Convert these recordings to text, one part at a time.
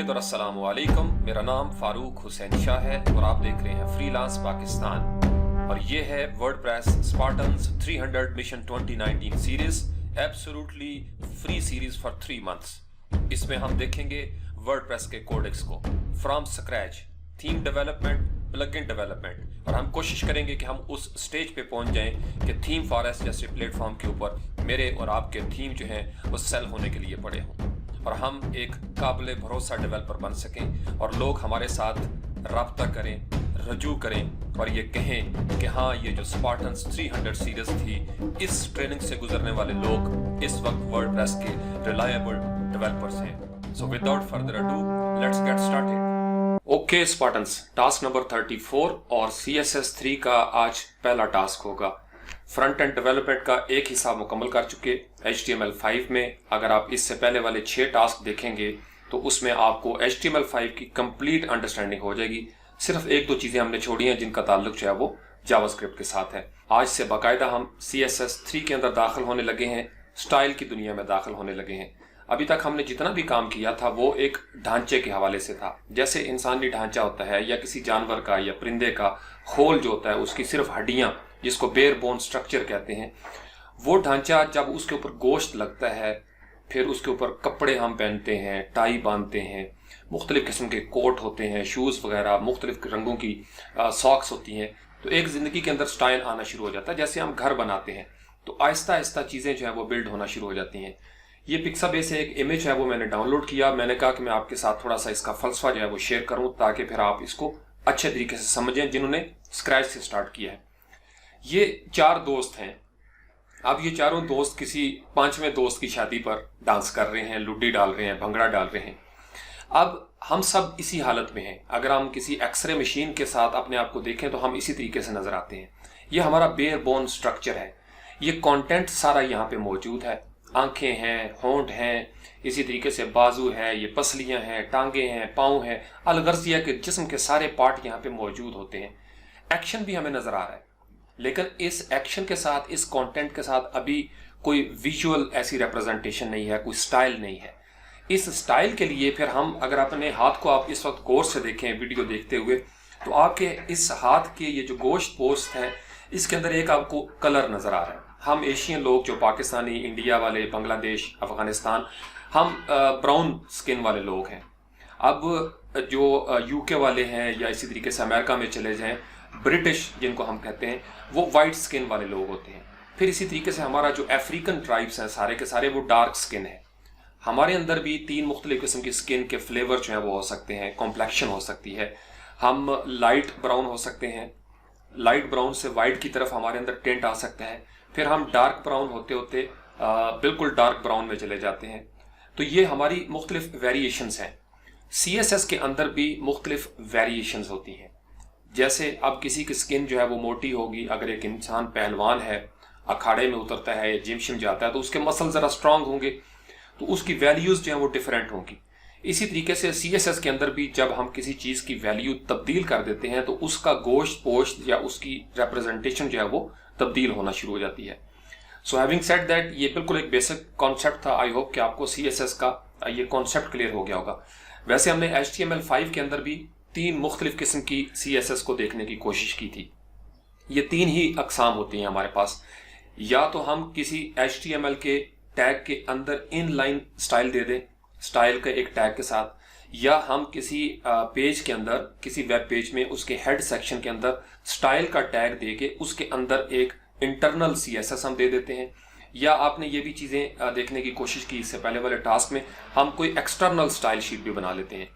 खुशआमदीद और अस्सलाम वालेकुम। मेरा नाम फारूक हुसैन शाह है और आप देख रहे हैं फ्रीलांस पाकिस्तान और ये है WordPress Spartans 300 mission 2019 series, absolutely free series for 3 months. इसमें हम देखेंगे वर्डप्रेस के कोडेक्स को from scratch, theme development, plugin development, और हम कोशिश करेंगे कि हम उस स्टेज पे पहुंच जाएं कि थीम फॉरेस्ट जैसे प्लेटफॉर्म के ऊपर मेरे और आपके थीम जो हैं वो सेल होने के लिए पड़े हों और हम एक काबिल भरोसा डेवलपर बन सकें और लोग हमारे साथ रब्ता करें, रजू करें और ये कहें कि हाँ, ये जो स्पार्टन्स 300 सीरीज थी, इस ट्रेनिंग से गुजरने वाले लोग इस वक्त वर्डप्रेस के रिलायबल डेवलपर्स हैं। So without further ado let's get started. Okay Spartans, task number 34 और CSS 3 का आज पहला टास्क होगा। फ्रंट एंड डेवलपमेंट का एक हिस्सा मुकम्मल कर चुके। HTML5 में अगर आप इससे पहले वाले 6 टास्क देखेंगे तो उसमें आपको HTML5 की कंप्लीट अंडरस्टैंडिंग हो जाएगी। सिर्फ 1-2 चीज़ें हमने छोड़ी हैं जिनका ताल्लुक जो है वो जावास्क्रिप्ट के साथ है। आज से बाकायदा हम CSS 3 के अंदर दाखिल होने लगे हैं, स्टाइल की दुनिया में दाखिल होने लगे हैं। अभी तक हमने जितना भी काम किया था वो एक ढांचे के हवाले से था, जैसे इंसानी ढांचा होता है या किसी जानवर का या परिंदे का खोल जो होता है उसकी सिर्फ हड्डियां, जिसको बेयर बोन स्ट्रक्चर कहते हैं, वो ढांचा जब उसके ऊपर गोश्त लगता है, फिर उसके ऊपर कपड़े हम पहनते हैं, टाई बांधते हैं, मुख्तलिफ किस्म के कोट होते हैं, शूज़ वगैरह, मुख्तलिफ रंगों की सॉक्स होती हैं, तो एक ज़िंदगी के अंदर स्टाइल आना शुरू हो जाता है। जैसे हम घर बनाते हैं तो आहिस्ता आहिस्ता चीज़ें जो है वो बिल्ड होना शुरू हो जाती हैं। ये पिक्साबे से एक इमेज है वो मैंने डाउनलोड किया। मैंने कहा कि मैं आपके साथ थोड़ा सा इसका फलसफा जो है वो शेयर करूँ ताकि फिर आप इसको अच्छे तरीके से समझें जिन्होंने स्क्रैच से स्टार्ट किया है। ये 4 दोस्त हैं। अब ये चारों दोस्त किसी 5वें दोस्त की शादी पर डांस कर रहे हैं, लुड्डी डाल रहे हैं, भंगड़ा डाल रहे हैं। अब हम सब इसी हालत में हैं। अगर हम किसी एक्सरे मशीन के साथ अपने आप को देखें तो हम इसी तरीके से नजर आते हैं। ये हमारा बेयर बोन स्ट्रक्चर है। ये कंटेंट सारा यहाँ पे मौजूद है। आंखें हैं, होंठ हैं, इसी तरीके से बाजू है, ये पसलियां हैं, टांगे हैं, पाँव हैं, अलगर्जिया के जिस्म के सारे पार्ट यहाँ पे मौजूद होते हैं। एक्शन भी हमें नजर आ रहा है, लेकिन इस एक्शन के साथ, इस कंटेंट के साथ अभी कोई विजुअल ऐसी रिप्रेजेंटेशन नहीं है, कोई स्टाइल नहीं है। इस स्टाइल के लिए फिर हम अगर अपने हाथ को आप इस वक्त गौर से देखें वीडियो देखते हुए, तो आपके इस हाथ के ये जो गोश्त पोस्ट है इसके अंदर एक आपको कलर नजर आ रहा है। हम एशियन लोग जो पाकिस्तानी, इंडिया वाले, बांग्लादेश, अफगानिस्तान, हम ब्राउन स्किन वाले लोग हैं। अब जो UK वाले हैं या इसी तरीके से अमेरिका में चले जाएं, ब्रिटिश जिनको हम कहते हैं, वो वाइट स्किन वाले लोग होते हैं। फिर इसी तरीके से हमारा जो अफ्रीकन ट्राइब्स हैं सारे के सारे वो डार्क स्किन है। हमारे अंदर भी 3 मुख्तलिफ किस्म की स्किन के फ्लेवर जो हैं वो हो सकते हैं, कॉम्प्लेक्शन हो सकती है। हम लाइट ब्राउन हो सकते हैं, लाइट ब्राउन से वाइट की तरफ हमारे अंदर टेंट आ सकता है, फिर हम डार्क ब्राउन होते होते बिल्कुल डार्क ब्राउन में चले जाते हैं। तो ये हमारी मुख्तलिफ वेरिएशंस हैं। CSS के अंदर भी मुख्तलिफ वेरिएशंस होती हैं। जैसे अब किसी की स्किन जो है वो मोटी होगी, अगर एक इंसान पहलवान है, अखाड़े में उतरता है या जिम शिम जाता है तो उसके मसल ज़रा स्ट्रांग होंगे, तो उसकी वैल्यूज़ जो है वो डिफरेंट होंगी। इसी तरीके से CSS के अंदर भी जब हम किसी चीज़ की वैल्यू तब्दील कर देते हैं तो उसका गोश्त पोश्त या उसकी रिप्रेजेंटेशन जो है वो तब्दील होना शुरू हो जाती है। सो हैविंग सेड दैट, ये बिल्कुल एक बेसिक कॉन्सेप्ट था। आई होप कि आपको CSS का ये कॉन्सेप्ट क्लियर हो गया होगा। वैसे हमने HTML5 के अंदर भी 3 मुख्तलिफ किस्म की CSS को देखने की कोशिश की थी। ये 3 ही अकसाम होती हैं हमारे पास। या तो हम किसी HTML के टैग के अंदर इनलाइन स्टाइल दे दें, स्टाइल के एक टैग के साथ, या हम किसी पेज के अंदर, किसी वेब पेज में उसके हेड सेक्शन के अंदर स्टाइल का टैग दे के उसके अंदर एक इंटरनल CSS हम दे देते हैं। या आपने ये भी चीज़ें देखने की कोशिश की इससे पहले वाले टास्क में, हम कोई एक्सटर्नल स्टाइल शीट भी बना लेते हैं।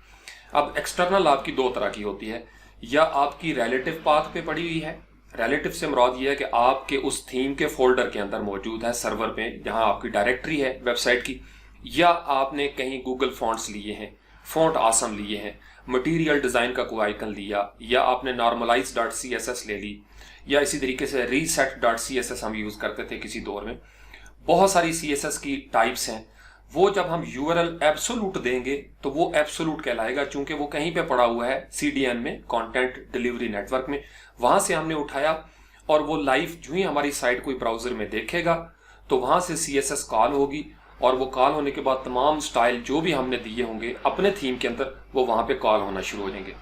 अब एक्सटर्नल आपकी 2 तरह की होती है। या आपकी रिलेटिव पाथ पे पड़ी हुई है। रिलेटिव से मुराद ये है कि आपके उस थीम के फोल्डर के अंदर मौजूद है सर्वर पे, जहां आपकी डायरेक्टरी है वेबसाइट की। या आपने कहीं गूगल फॉन्ट्स लिए हैं, फॉन्ट आसम लिए हैं, मटेरियल डिज़ाइन का कोई आइकन लिया, या आपने normalize.css ले ली, या इसी तरीके से reset.css हम यूज़ करते थे किसी दौर में। बहुत सारी CSS की टाइप्स हैं। वो जब हम URL एब्सोल्यूट देंगे तो वो एब्सोल्यूट कहलाएगा, चूंकि वो कहीं पे पड़ा हुआ है CDN में, कंटेंट डिलीवरी नेटवर्क में। वहां से हमने उठाया और वो लाइव जो ही हमारी साइट कोई ब्राउजर में देखेगा तो वहां से CSS कॉल होगी और वो कॉल होने के बाद तमाम स्टाइल जो भी हमने दिए होंगे अपने थीम के अंदर वो वहां पे कॉल होना शुरू हो जाएंगे।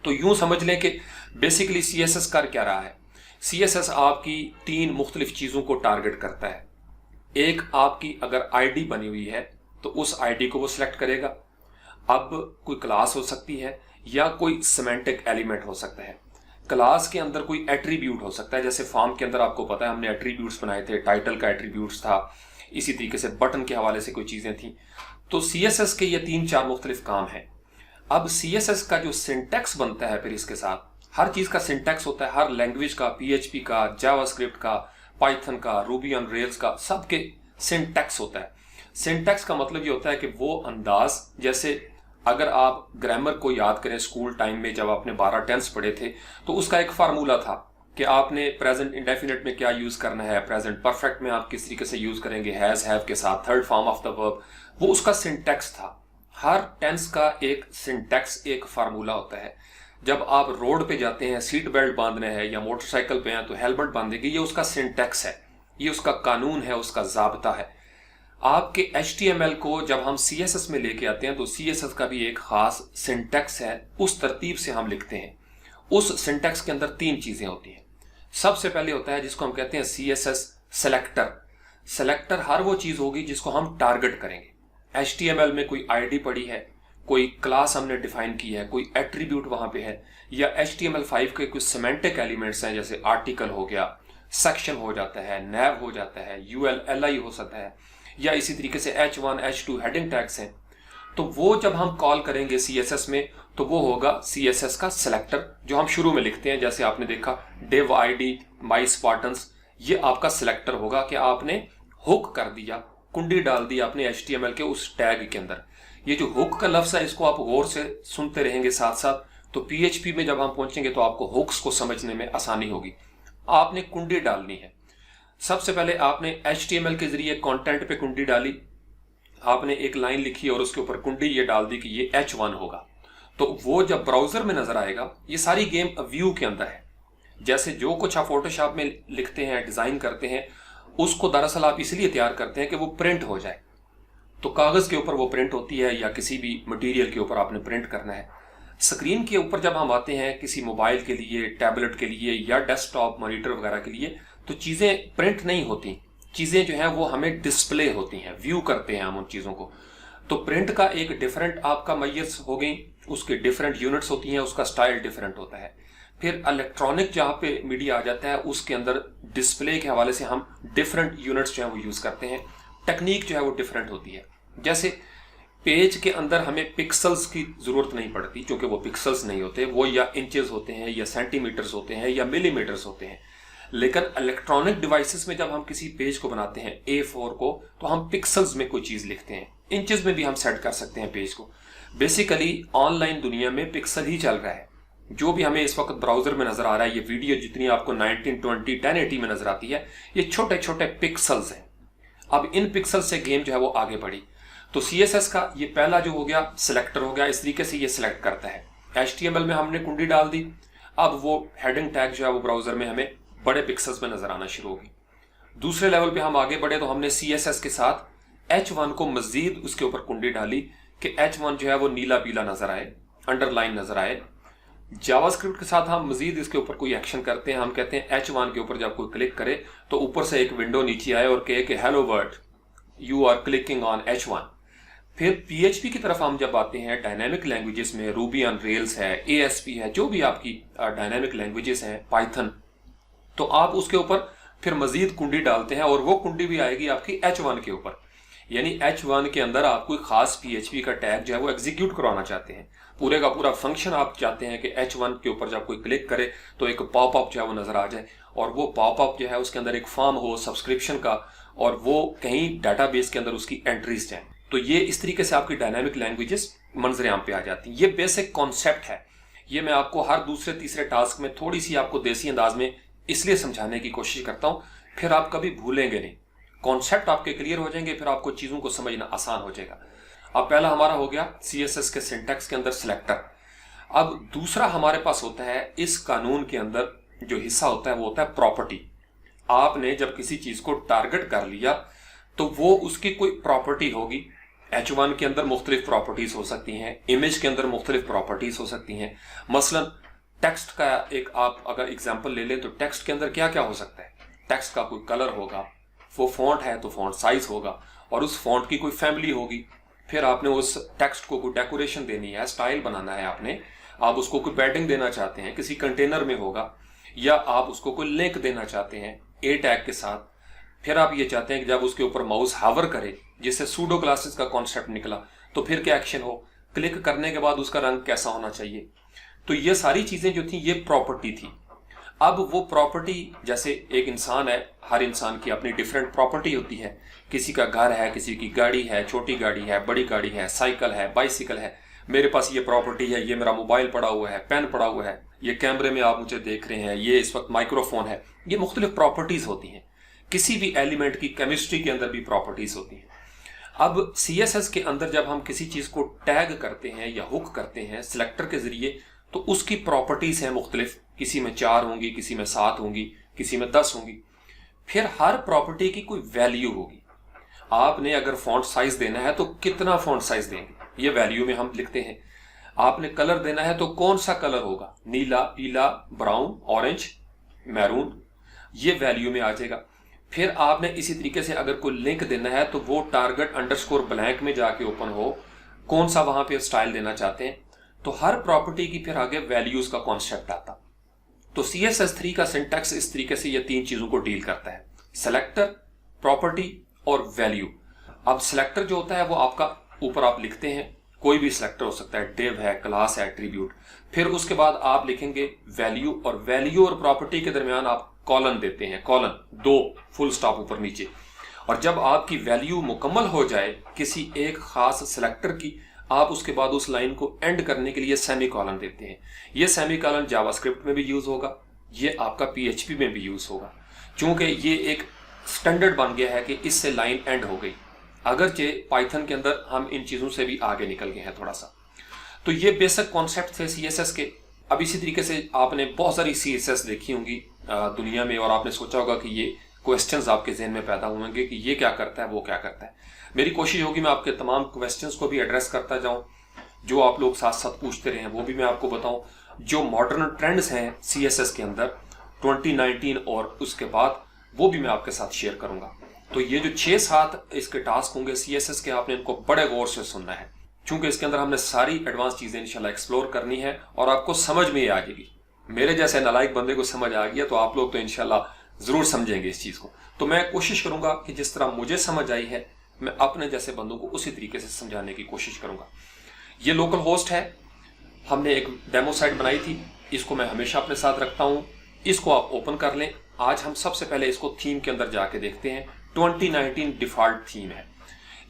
तो यूं समझ लें कि बेसिकली CSS कर क्या रहा है। CSS आपकी 3 मुख्तलिफ चीज़ों को टारगेट करता है। एक, आपकी अगर आईडी बनी हुई है तो उस आईडी को वो सिलेक्ट करेगा। अब कोई क्लास हो सकती है या कोई सिमेंटिक एलिमेंट हो सकता है। क्लास के अंदर कोई एट्रीब्यूट हो सकता है, जैसे फॉर्म के अंदर आपको पता है हमने एट्रीब्यूट्स बनाए थे, टाइटल का एट्रीब्यूट्स था, इसी तरीके से बटन के हवाले से कोई चीज़ें थी। तो CSS के ये 3-4 मुख्तलिफ काम हैं। अब CSS का जो सिंटैक्स बनता है फिर इसके साथ, हर चीज़ का सिंटैक्स होता है, हर लैंग्वेज का, PHP का, जावास्क्रिप्ट का, पाइथन का, रूबी ऑन रेल्स का, सबके सिंटैक्स होता है। सिंटैक्स का मतलब ये होता है कि वो अंदाज, जैसे अगर आप ग्रामर को याद करें स्कूल टाइम में जब आपने 12 टेंस पढ़े थे तो उसका एक फार्मूला था कि आपने प्रेजेंट इंडेफिनिट में क्या यूज करना है, प्रेजेंट परफेक्ट में आप किस तरीके से यूज करेंगे, हैज हैव के साथ, third form of the verb, वो उसका सिंटैक्स था। हर टेंस का एक सिंटैक्स, एक फार्मूला होता है। जब आप रोड पे जाते हैं, सीट बेल्ट बांधना है या मोटरसाइकिल पे हैं तो हेलमेट बांधेंगे, ये उसका सिंटैक्स है, ये उसका कानून है, उसका जाब्ता है। आपके HTML को जब हम CSS में लेके आते हैं तो CSS का भी एक खास सिंटैक्स है, उस तरतीब से हम लिखते हैं। उस सिंटैक्स के अंदर 3 चीजें होती हैं। सबसे पहले होता है जिसको हम कहते हैं CSS सेलेक्टर। सेलेक्टर हर वो चीज होगी जिसको हम टारगेट करेंगे। HTML में कोई आईडी पड़ी है, कोई क्लास हमने डिफाइन की है, कोई एट्रीब्यूट वहां पे है, या HTML5 के कुछ सिमेंटिक एलिमेंट्स हैं, जैसे आर्टिकल हो गया, सेक्शन हो जाता है, नैव हो जाता है, UL LI हो सकता है, या इसी तरीके से H1 H2 हेडिंग टैग्स हैं। तो वो जब हम कॉल करेंगे CSS में तो वो होगा CSS का सिलेक्टर, जो हम शुरू में लिखते हैं। जैसे आपने देखा div id my spartans, ये आपका सिलेक्टर होगा कि आपने हुक कर दिया, कुंडी डाल दी आपने HTML के उस टैग के अंदर। ये जो हुक का लफ्ज है इसको आप गौर से सुनते रहेंगे साथ साथ, तो PHP में जब हम पहुंचेंगे तो आपको हुक्स को समझने में आसानी होगी। आपने कुंडी डालनी है। सबसे पहले आपने HTML के जरिए कंटेंट पे कुंडी डाली, आपने एक लाइन लिखी और उसके ऊपर कुंडी ये डाल दी कि ये H1 होगा। तो वो जब ब्राउजर में नजर आएगा, ये सारी गेम व्यू के अंदर है। जैसे जो कुछ आप फोटोशॉप में लिखते हैं, डिजाइन करते हैं, उसको दरअसल आप इसलिए तैयार करते हैं कि वो प्रिंट हो जाए। तो कागज के ऊपर वो प्रिंट होती है या किसी भी मटेरियल के ऊपर आपने प्रिंट करना है। स्क्रीन के ऊपर जब हम आते हैं किसी मोबाइल के लिए, टैबलेट के लिए या डेस्कटॉप मॉनिटर वगैरह के लिए, तो चीजें प्रिंट नहीं होती, चीजें जो हैं वो हमें डिस्प्ले होती हैं, व्यू करते हैं हम उन चीजों को। तो प्रिंट का एक डिफरेंट आपका मैयर्स हो गई, उसके डिफरेंट यूनिट्स होती हैं, उसका स्टाइल डिफरेंट होता है। फिर इलेक्ट्रॉनिक जहाँ पे मीडिया आ जाता है उसके अंदर डिस्प्ले के हवाले से हम डिफरेंट यूनिट्स जो है वो यूज करते हैं, टेक्निक जो है वो डिफरेंट होती है। जैसे पेज के अंदर हमें पिक्सल्स की जरूरत नहीं पड़ती, क्योंकि वो पिक्सल्स नहीं होते, वो या इंचेस होते हैं या सेंटीमीटर्स होते हैं या मिलीमीटर्स होते हैं। लेकिन इलेक्ट्रॉनिक डिवाइसेस में जब हम किसी पेज को बनाते हैं A4 को, तो हम पिक्सल्स में कोई चीज लिखते हैं, इंचेस में भी हम सेट कर सकते हैं पेज को। बेसिकली ऑनलाइन दुनिया में पिक्सल ही चल रहा है। जो भी हमें इस वक्त ब्राउजर में नजर आ रहा है, ये वीडियो जितनी आपको 1920 1080 में नजर आती है, ये छोटे छोटे पिक्सल्स हैं। अब इन पिक्सल से गेम जो है वो आगे बढ़ी। तो CSS का ये पहला जो हो गया सिलेक्टर हो गया, इस तरीके से ये सिलेक्ट करता है। HTML में हमने कुंडी डाल दी, अब वो हेडिंग टैग जो है वो ब्राउजर में हमें बड़े पिक्सल्स में नजर आना शुरू होगी। दूसरे लेवल पे हम आगे बढ़े तो हमने CSS के साथ H1 को मजीद उसके ऊपर कुंडी डाली कि H1 जो है वो नीला पीला नजर आए, अंडरलाइन नजर आए। जावास्क्रिप्ट के साथ हम मजीद इसके ऊपर कोई एक्शन करते हैं, हम कहते हैं H1 के ऊपर जब कोई क्लिक करे तो ऊपर से एक विंडो नीचे आए और कहे कि hello world you are clicking on H1। फिर PHP की तरफ हम जब आते हैं, डायनेमिक लैंग्वेजेस में रूबी ऑन रेल्स है, ASP है, जो भी आपकी डायनेमिक लैंग्वेजेस हैं, पाइथन, तो आप उसके ऊपर फिर मजीद कुंडी डालते हैं और वो कुंडी भी आएगी आपकी H1 के ऊपर। यानी H1 के अंदर आप कोई खास PHP का टैग जो है वो एग्जीक्यूट करवाना चाहते हैं, पूरे का पूरा फंक्शन आप चाहते हैं कि H1 के ऊपर जब कोई क्लिक करे तो एक पॉपअप जो है वो नजर आ जाए, और वो पॉपअप जो है उसके अंदर एक फॉर्म हो सब्सक्रिप्शन का, और वो कहीं डाटाबेस के अंदर उसकी एंट्रीज जाए। तो ये इस तरीके से आपकी डायनामिक लैंग्वेजेस मंजर आम पे आ जाती हैं। ये बेसिक कॉन्सेप्ट है। ये मैं आपको हर दूसरे तीसरे टास्क में थोड़ी सी आपको देसी अंदाज में इसलिए समझाने की कोशिश करता हूं, फिर आप कभी भूलेंगे नहीं, कॉन्सेप्ट आपके क्लियर हो जाएंगे, फिर आपको चीजों को समझना आसान हो जाएगा। अब पहला हमारा हो गया CSS के सिंटैक्स के अंदर सिलेक्टर। अब दूसरा हमारे पास होता है, इस कानून के अंदर जो हिस्सा होता है वो होता है प्रॉपर्टी। आपने जब किसी चीज को टारगेट कर लिया तो वो उसकी कोई प्रॉपर्टी होगी। H1 के अंदर मुख्तलिफ प्रॉपर्टीज हो सकती हैं, इमेज के अंदर मुख्तलिफ प्रॉपर्टीज हो सकती हैं। मसलन टेक्स्ट का एक आप अगर एग्जाम्पल ले लें तो टेक्स्ट के अंदर क्या क्या हो सकता है। टेक्स्ट का कोई कलर होगा, वो फॉन्ट है तो फॉन्ट साइज होगा, और उस फॉन्ट की कोई फैमिली होगी। फिर आपने उस टेक्स्ट को कोई डेकोरेशन देनी है, स्टाइल बनाना है आपने, आप उसको कोई पैडिंग देना चाहते हैं, किसी कंटेनर में होगा, या आप उसको कोई लिंक देना चाहते हैं ए टैग के साथ। फिर आप ये चाहते हैं कि जब उसके ऊपर माउस हावर करे, जिससे सूडो क्लासेस का कॉन्सेप्ट निकला, तो फिर क्या एक्शन हो, क्लिक करने के बाद उसका रंग कैसा होना चाहिए। तो ये सारी चीजें जो थी ये प्रॉपर्टी थी। अब वो प्रॉपर्टी, जैसे एक इंसान है, हर इंसान की अपनी डिफरेंट प्रॉपर्टी होती है। किसी का घर है, किसी की गाड़ी है, छोटी गाड़ी है, बड़ी गाड़ी है, साइकिल है, बाइसिकल है। मेरे पास ये प्रॉपर्टी है, ये मेरा मोबाइल पड़ा हुआ है, पेन पड़ा हुआ है, ये कैमरे में आप मुझे देख रहे हैं, ये इस वक्त माइक्रोफोन है। ये मुख्तलिफ प्रॉपर्टीज होती हैं। किसी भी एलिमेंट की केमिस्ट्री के अंदर भी प्रॉपर्टीज होती हैं। अब CSS के अंदर जब हम किसी चीज को टैग करते हैं या हुक करते हैं सिलेक्टर के जरिए, तो उसकी प्रॉपर्टीज हैं मुख्तलिफ। किसी में 4 होंगी, किसी में 7 होंगी, किसी में 10 होंगी। फिर हर प्रॉपर्टी की कोई वैल्यू होगी। आपने अगर फॉन्ट साइज देना है तो कितना फॉन्ट साइज देंगे, ये वैल्यू में हम लिखते हैं। आपने कलर देना है तो कौन सा कलर होगा, नीला, पीला, ब्राउन, ऑरेंज, मैरून, ये वैल्यू में आ जाएगा। फिर आपने इसी तरीके से अगर कोई लिंक देना है तो वो टारगेट अंडरस्कोर ब्लैंक में जाके ओपन हो, कौन सा वहां पे स्टाइल देना चाहते हैं। तो हर प्रॉपर्टी की फिर आगे वैल्यूज का कॉन्सेप्ट आता। तो CSS3 का सिंटैक्स इस तरीके से ये 3 चीजों को डील करता है, सेलेक्टर, प्रॉपर्टी और वैल्यू। अब सिलेक्टर जो होता है वो आपका ऊपर आप लिखते हैं, कोई भी सिलेक्टर हो सकता है, डिव है, क्लास है, एट्रीब्यूट। फिर उसके बाद आप लिखेंगे वैल्यू, और वैल्यू और प्रॉपर्टी के दरमियान आप कॉलन देते हैं, कॉलन 2 फुल स्टॉप ऊपर नीचे। और जब आपकी वैल्यू मुकम्मल हो जाए किसी एक खास सिलेक्टर की, आप उसके बाद उस लाइन को एंड करने के लिए सेमी कॉलन देते हैं। ये सेमी कॉलन जावास्क्रिप्ट में भी यूज होगा, ये आपका PHP में भी यूज होगा, क्योंकि ये एक स्टैंडर्ड बन गया है कि इससे लाइन एंड हो गई। अगरचे पाइथन के अंदर हम इन चीजों से भी आगे निकल गए हैं थोड़ा सा। तो ये बेसिक कॉन्सेप्ट थे CSS के। अब इसी तरीके से आपने बहुत सारी CSS देखी होंगी दुनिया में, और आपने सोचा होगा कि ये क्वेश्चंस आपके जहन में पैदा होंगे कि ये क्या करता है, वो क्या करता है। मेरी कोशिश होगी मैं आपके तमाम क्वेश्चंस को भी एड्रेस करता जाऊं, जो आप लोग साथ साथ पूछते रहे हैं वो भी मैं आपको बताऊं। जो मॉडर्न ट्रेंड्स हैं CSS के अंदर 2019 और उसके बाद, वो भी मैं आपके साथ शेयर करूंगा। तो ये जो 6-7 इसके टास्क होंगे CSS के, आपने इनको बड़े गौर से सुनना है, क्योंकि इसके अंदर हमने सारी एडवांस चीजें इंशाल्लाह एक्सप्लोर करनी है और आपको समझ में आ जाएगी। मेरे जैसे नालायक बंदे को समझ आ गया तो आप लोग तो इंशाल्लाह जरूर समझेंगे इस चीज को। तो मैं कोशिश करूंगा कि जिस तरह मुझे समझ आई है, मैं अपने जैसे बंदों को उसी तरीके से समझाने की कोशिश करूंगा। ये लोकल होस्ट है, हमने एक डेमो साइट बनाई थी, इसको मैं हमेशा अपने साथ रखता हूं, इसको आप ओपन कर लें। आज हम सबसे पहले इसको थीम के अंदर जाके देखते हैं। 2019 डिफॉल्ट थीम है,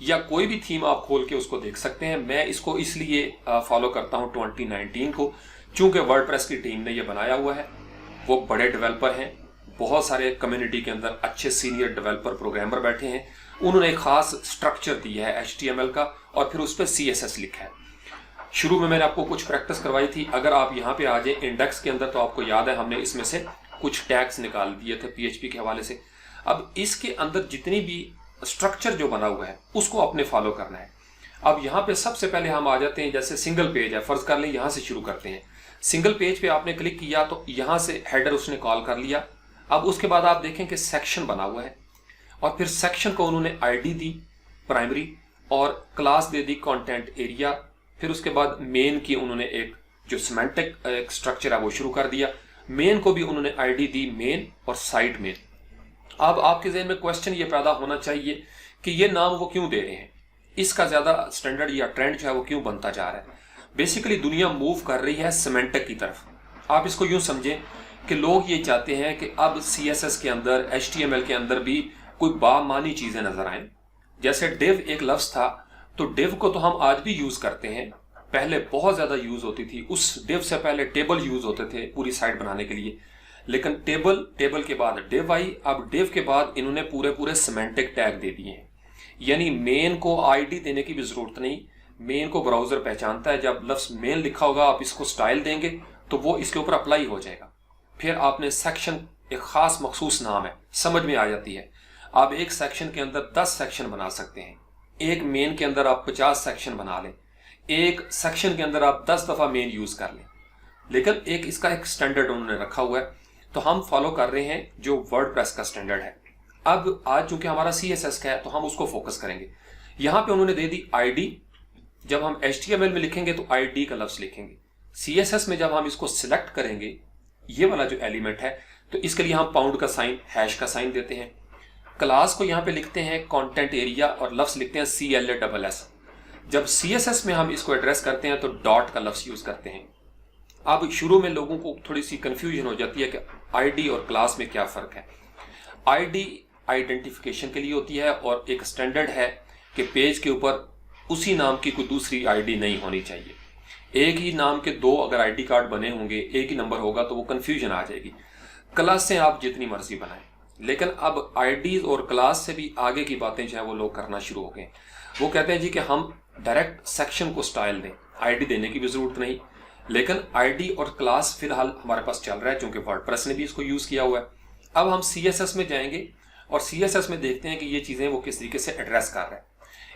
या कोई भी थीम आप खोल के उसको देख सकते हैं। मैं इसको इसलिए फॉलो करता हूं 2019 को, चूंकि वर्डप्रेस की टीम ने ये बनाया हुआ है, वो बड़े डेवलपर हैं, बहुत सारे कम्युनिटी के अंदर अच्छे सीनियर डेवलपर प्रोग्रामर बैठे हैं, उन्होंने एक खास स्ट्रक्चर दिया है HTML का, और फिर उस पर CSS लिखा है। शुरू में मैंने आपको कुछ प्रैक्टिस करवाई थी, अगर आप यहाँ पे आ जाए इंडेक्स के अंदर तो आपको याद है हमने इसमें से कुछ टैग्स निकाल दिए थे PHP के हवाले से। अब इसके अंदर जितनी भी स्ट्रक्चर जो बना हुआ है उसको आपने फॉलो करना है। अब यहाँ पे सबसे पहले हम आ जाते हैं, जैसे सिंगल पेज है, फर्ज कर लें यहाँ से शुरू करते हैं। सिंगल पेज पे आपने क्लिक किया तो यहाँ से हेडर उसने कॉल कर लिया। अब उसके बाद आप देखें कि सेक्शन बना हुआ है, और फिर सेक्शन को उन्होंने ID दी प्राइमरी, और class they the content area. फिर उसके बाद मेन की उन्होंने एक जो सिमेंटिक एक स्ट्रक्चर है वो शुरू कर दिया। मेन को भी उन्होंने ID दी मेन और साइट मेन। अब आपके ज़हन में क्वेश्चन ये पैदा होना चाहिए कि ये नाम वो क्यों दे रहे हैं, इसका ज्यादा स्टैंडर्ड या ट्रेंड जो है वो क्यों बनता जा रहा है। बेसिकली दुनिया मूव कर रही है सिमेंटिक की तरफ। आप इसको यूं समझें कि लोग ये चाहते हैं कि अब CSS के अंदर, HTML के अंदर भी कोई बामानी चीजें नजर आए। जैसे डिव एक लफ्ज था, तो डिव को तो हम आज भी यूज करते हैं, पहले बहुत ज्यादा यूज होती थी। उस डिव से पहले टेबल यूज होते थे पूरी साइट बनाने के लिए, लेकिन टेबल के बाद डिव आई। अब डिव के बाद इन्होंने पूरे सिमेंटिक टैग दे दिए हैं, यानी मेन को ID देने की भी जरूरत नहीं। मेन को ब्राउजर पहचानता है, जब लफ्ज मेन लिखा होगा आप इसको स्टाइल देंगे तो वो इसके ऊपर अप्लाई हो जाएगा। फिर आपने सेक्शन, एक खास मखसूस नाम है, समझ में आ जाती है। आप एक सेक्शन के अंदर 10 सेक्शन बना सकते हैं। एक मेन के अंदर आप 50 सेक्शन बना लें। एक सेक्शन के अंदर आप 10 दफ़ा मेन यूज़ कर लें। लेकिन इसका एक स्टैंडर्ड उन्होंने रखा हुआ है, तो हम फॉलो कर रहे हैं जो वर्डप्रेस का स्टैंडर्ड है। अब आज चूंकि हमारा CSS का है तो हम उसको फोकस करेंगे। यहाँ पे उन्होंने दे दी ID। जब हम HTML में लिखेंगे तो ID का लफ्ज़ लिखेंगे। CSS में जब हम इसको सिलेक्ट करेंगे, ये वाला जो एलिमेंट है, तो इसके लिए हम पाउंड का साइन, हैश का साइन देते हैं। क्लास को यहाँ पे लिखते हैं कंटेंट एरिया और लफ्ज़ लिखते हैं CLASS। जब CSS में हम इसको एड्रेस करते हैं तो डॉट का लफ्ज़ यूज़ करते हैं। अब शुरू में लोगों को थोड़ी सी कंफ्यूजन हो जाती है कि ID और क्लास में क्या फ़र्क है। ID आइडेंटिफिकेशन के लिए होती है और एक स्टैंडर्ड है कि पेज के ऊपर उसी नाम की कोई दूसरी ID नहीं होनी चाहिए। एक ही नाम के 2 अगर ID कार्ड बने होंगे, एक ही नंबर होगा तो वो कंफ्यूजन आ जाएगी। क्लास से आप जितनी मर्जी बनाएं, लेकिन अब ID और क्लास से भी आगे की बातें जो है वो लोग करना शुरू हो गए। वो कहते हैं जी कि हम डायरेक्ट सेक्शन को स्टाइल दें, ID देने की भी ज़रूरत नहीं। लेकिन ID और क्लास फिलहाल हमारे पास चल रहा है क्योंकि वर्डप्रेस ने भी इसको यूज़ किया हुआ है। अब हम CSS में जाएंगे और CSS में देखते हैं कि ये चीज़ें वो किस तरीके से एड्रेस कर रहा है।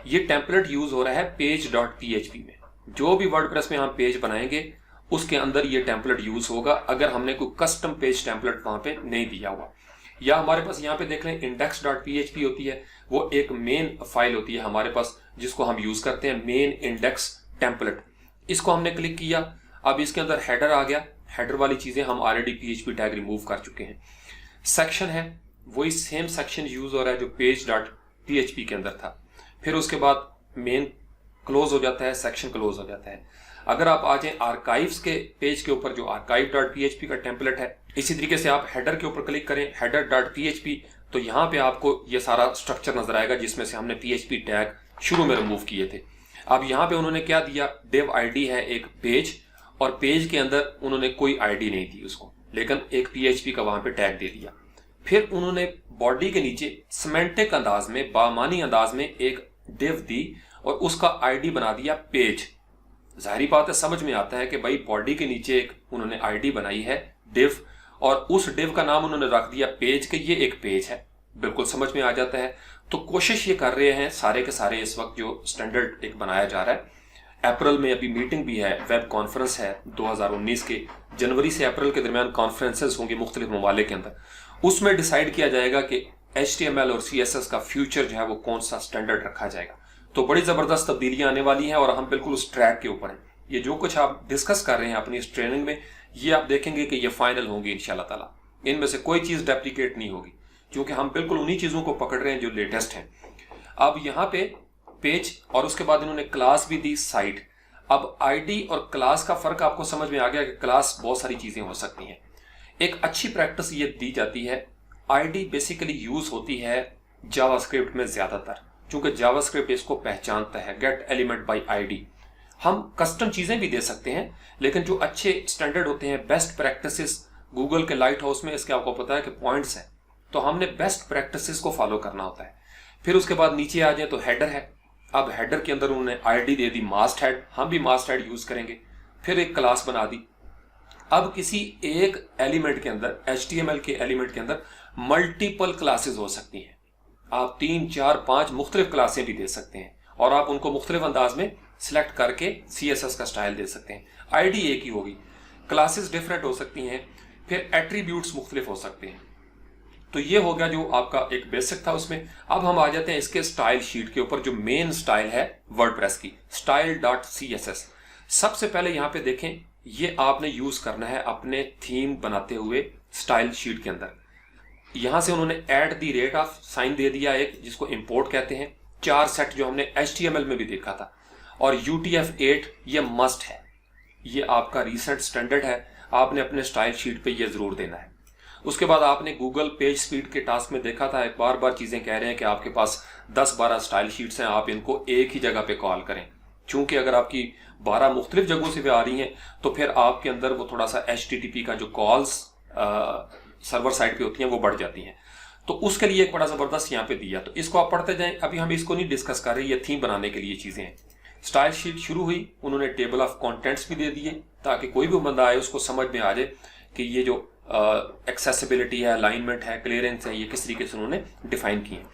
ये टेम्पलेट यूज़ हो रहा है page.php में। जो भी वर्डप्रेस में हम पेज बनाएंगे उसके अंदर ये टेम्पलेट यूज़ होगा, अगर हमने कोई कस्टम पेज टेम्पलेट वहाँ पे नहीं दिया हुआ। या हमारे पास यहाँ पे देख लें index.php होती है, वो एक मेन फाइल होती है हमारे पास जिसको हम यूज़ करते हैं, मेन इंडेक्स टेम्पलेट। इसको हमने क्लिक किया, अब इसके अंदर हेडर आ गया। हेडर वाली चीज़ें हम ऑलरेडी PHP टैग रिमूव कर चुके हैं। सेक्शन है, वही सेम सेक्शन यूज़ हो रहा है जो page.php के अंदर था। फिर उसके बाद मेन क्लोज हो जाता है, सेक्शन क्लोज हो जाता है। अगर आप आ जाएं आर्काइव्स के पेज के ऊपर जो archive.php का टेम्पलेट है, इसी तरीके से आप हेडर के ऊपर क्लिक करें, header.php, तो यहाँ पे आपको ये सारा स्ट्रक्चर नजर आएगा जिसमें से हमने PHP टैग शुरू में रिमूव किए थे। अब यहाँ पे उन्होंने क्या दिया, div ID है एक पेज, और पेज के अंदर उन्होंने कोई ID नहीं दी उसको, लेकिन एक PHP का वहाँ पे टैग दे दिया। फिर उन्होंने बॉडी के नीचे सिमेंटिक अंदाज में, बामानी अंदाज में एक div दी और उसका ID बना दिया पेज। जाहिर बात है, समझ में आता है कि भाई बॉडी के नीचे एक उन्होंने ID बनाई है div, और उस div का नाम उन्होंने रख दिया पेज के, ये एक पेज है। बिल्कुल समझ में आ जाता है। तो कोशिश ये कर रहे हैं सारे के सारे इस वक्त जो स्टैंडर्ड एक बनाया जा रहा है। अप्रैल में अभी मीटिंग भी है, वेब कॉन्फ्रेंस है 2019 के, जनवरी से अप्रैल के दरमियान कॉन्फ्रेंसेस होंगे मुख्तलिफ ममालिक के अंदर। उसमें डिसाइड किया जाएगा कि HTML और CSS का फ्यूचर जो है वो कौन सा स्टैंडर्ड रखा जाएगा। तो बड़ी ज़बरदस्त तब्दीलियां आने वाली हैं और हम बिल्कुल उस ट्रैक के ऊपर हैं। ये जो कुछ आप डिस्कस कर रहे हैं अपनी इस ट्रेनिंग में, ये आप देखेंगे कि ये फाइनल होंगी इंशाल्लाह ताला। इनमें से कोई चीज़ डेप्लीकेट नहीं होगी क्योंकि हम बिल्कुल उन्हीं चीज़ों को पकड़ रहे हैं जो लेटेस्ट हैं। अब यहाँ पे पेज और उसके बाद इन्होंने क्लास भी दी, साइट। अब ID और क्लास का फ़र्क आपको समझ में आ गया कि क्लास बहुत सारी चीज़ें हो सकती हैं। एक अच्छी प्रैक्टिस ये दी जाती है, ID बेसिकली यूज़ होती है जावास्क्रिप्ट में ज़्यादातर, क्योंकि जावास्क्रिप्ट इसको पहचानता है, गेट एलिमेंट बाय ID। हम कस्टम चीज़ें भी दे सकते हैं, लेकिन जो अच्छे स्टैंडर्ड होते हैं, बेस्ट प्रैक्टिसेस, गूगल के लाइट हाउस में इसके आपको पता है कि पॉइंट्स हैं, तो हमने बेस्ट प्रैक्टिसेस को फॉलो करना होता है। फिर उसके बाद नीचे आ जाए तो हेडर है। अब हेडर के अंदर उन्होंने ID दे दी मास्ट हेड, हम भी मास्ट हेड यूज़ करेंगे। फिर एक क्लास बना दी। अब किसी एक एलिमेंट के अंदर, HTML के एलिमेंट के अंदर मल्टीपल क्लासेस हो सकती हैं। आप 3, 4, 5 मुख्तलिफ क्लासें भी दे सकते हैं और आप उनको मुख्तलिफ अंदाज में सिलेक्ट करके CSS का स्टाइल दे सकते हैं। ID एक ही होगी, क्लासेस डिफरेंट हो सकती हैं, फिर एट्रीब्यूट्स मुख्तलिफ हो सकते हैं। तो ये हो गया जो आपका एक बेसिक था उसमें। अब हम आ जाते हैं इसके स्टाइल शीट के ऊपर, जो मेन स्टाइल है वर्डप्रेस की, style.css। सबसे पहले यहाँ पे देखें, ये आपने यूज करना है अपने थीम बनाते हुए स्टाइल शीट के अंदर। यहां से उन्होंने at the rate of sign दे दिया एक, जिसको इंपोर्ट कहते हैं। 4 सेट जो हमने HTML में भी देखा था, और UTF-8 ये मस्ट है, ये आपका रिसेंट स्टैंडर्ड है, आपने अपने स्टाइल शीट पे ये जरूर देना है। उसके बाद आपने गूगल पेज स्पीड के टास्क में देखा था, एक बार बार चीजें कह रहे हैं कि आपके पास 10-12 स्टाइल शीट्स हैं, आप इनको एक ही जगह पे कॉल करें। चूंकि अगर आपकी 12 मुख्तलिफ जगहों से भी आ रही हैं तो फिर आपके अंदर वो थोड़ा सा HTTP का जो कॉल्स सर्वर साइड पे होती हैं वो बढ़ जाती हैं। तो उसके लिए एक बड़ा ज़बरदस्त यहाँ पे दिया, तो इसको आप पढ़ते जाएं। अभी हम इसको नहीं डिस्कस कर रहे, ये थीम बनाने के लिए चीज़ें हैं। स्टाइल शीट शुरू हुई, उन्होंने टेबल ऑफ कंटेंट्स भी दे दिए ताकि कोई भी बंदा आए उसको समझ में आ जाए कि ये जो एक्सेसिबिलिटी है, अलाइनमेंट है, क्लियरेंस है, ये किस तरीके से उन्होंने डिफाइन किए हैं।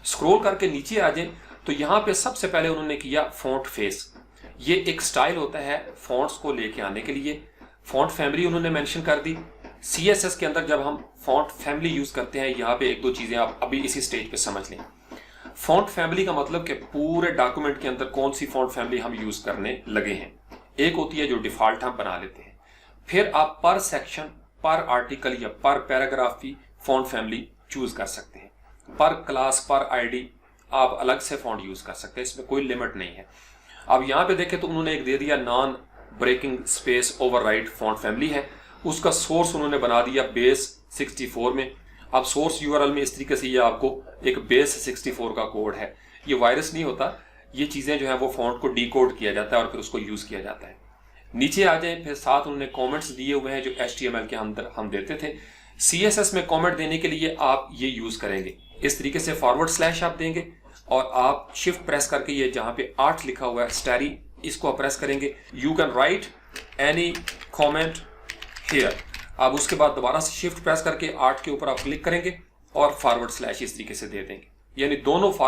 स्क्रॉल करके नीचे आ जाए तो यहाँ पे सबसे पहले उन्होंने किया फॉन्ट फेस। ये एक स्टाइल होता है फॉन्ट्स को लेके आने के लिए। फॉन्ट फैमिली उन्होंने मेंशन कर दी। CSS के अंदर जब हम फॉन्ट फैमिली यूज करते हैं, यहाँ पे एक दो चीजें आप अभी इसी स्टेज पे समझ लें। फॉन्ट फैमिली का मतलब कि पूरे डॉक्यूमेंट के अंदर कौन सी फॉन्ट फैमिली हम यूज करने लगे हैं। एक होती है जो डिफॉल्ट हम बना लेते हैं, फिर आप पर सेक्शन, पर आर्टिकल या पर पैराग्राफ की फॉन्ट फैमिली चूज कर सकते हैं। पर क्लास, पर आईडी आप अलग से फॉन्ट यूज कर सकते हैं, इसमें कोई लिमिट नहीं है। अब यहाँ पे देखें तो उन्होंने एक दे दिया non breaking space override font family है। उसका सोर्स उन्होंने बना दिया बेस 64 में। अब सोर्स यूआरएल में इस तरीके से ये आपको एक बेस 64 का कोड है। ये वायरस नहीं होता, ये चीजें जो है वो फॉन्ट को डिकोड किया जाता है और फिर उसको यूज किया जाता है। नीचे आ जाए, फिर साथ उन्होंने कमेंट्स दिए हुए हैं जो HTML के अंदर हम देते थे। CSS में कमेंट देने के लिए आप ये यूज करेंगे, इस तरीके से / आप देंगे और आप शिफ्ट प्रेस करके ये जहां पे 8 लिखा हुआ है स्टैरी, इसको आप प्रेस करेंगे। You can write any comment here. अब उसके बाद दोबारा से शिफ्ट प्रेस करके 8 के ऊपर आप क्लिक करेंगे और / इस तरीके से दे देंगे, यानी दोनों /।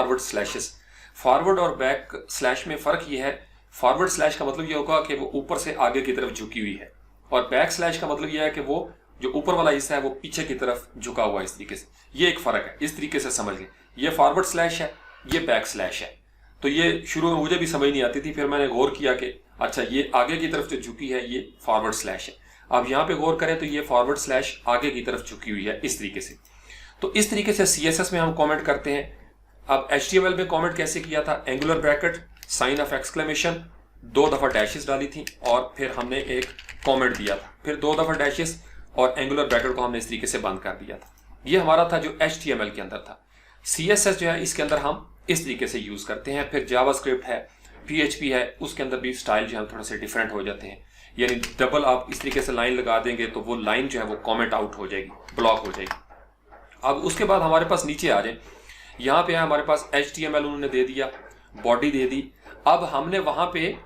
फॉरवर्ड और बैक स्लैश में फर्क ये है, / का मतलब ये होगा कि वो ऊपर से आगे की तरफ झुकी हुई है, और बैक स्लैश का मतलब ये है कि वो जो ऊपर वाला हिस्सा है वो पीछे की तरफ झुका हुआ है, इस तरीके से। ये एक फर्क है, इस तरीके से समझ लें। ये / है, ये बैक स्लैश है। तो ये शुरू में मुझे भी समझ नहीं आती थी, फिर मैंने गौर किया कि अच्छा ये आगे की तरफ जो झुकी है ये / है। अब यहाँ पे गौर करें तो ये / आगे की तरफ झुकी हुई है, इस तरीके से। तो इस तरीके से CSS में हम कमेंट करते हैं। अब HTML में कमेंट कैसे किया था, angular bracket, sign of exclamation, 2 दफा डैशेस डाली थी और फिर हमने एक कमेंट दिया था, फिर 2 दफा डैशेस और एंगुलर ब्रैकेट को हमने इस तरीके से बंद कर दिया था। ये हमारा था जो HTML के अंदर था। CSS जो है इसके अंदर हम इस तरीके से यूज करते हैं। फिर जावास्क्रिप्ट है, PHP है, उसके अंदर भी स्टाइल जो है थोड़े से डिफरेंट हो जाते हैं। यानी डबल आप इस तरीके से लाइन लगा देंगे तो वो लाइन जो है वो कमेंट आउट हो जाएगी, ब्लॉक हो जाएगी। अब उसके बाद हमारे पास नीचे आ जाए, यहाँ पे है हमारे पास HTML उन्होंने दे दिया, बॉडी दे दी। अब हमने वहां पे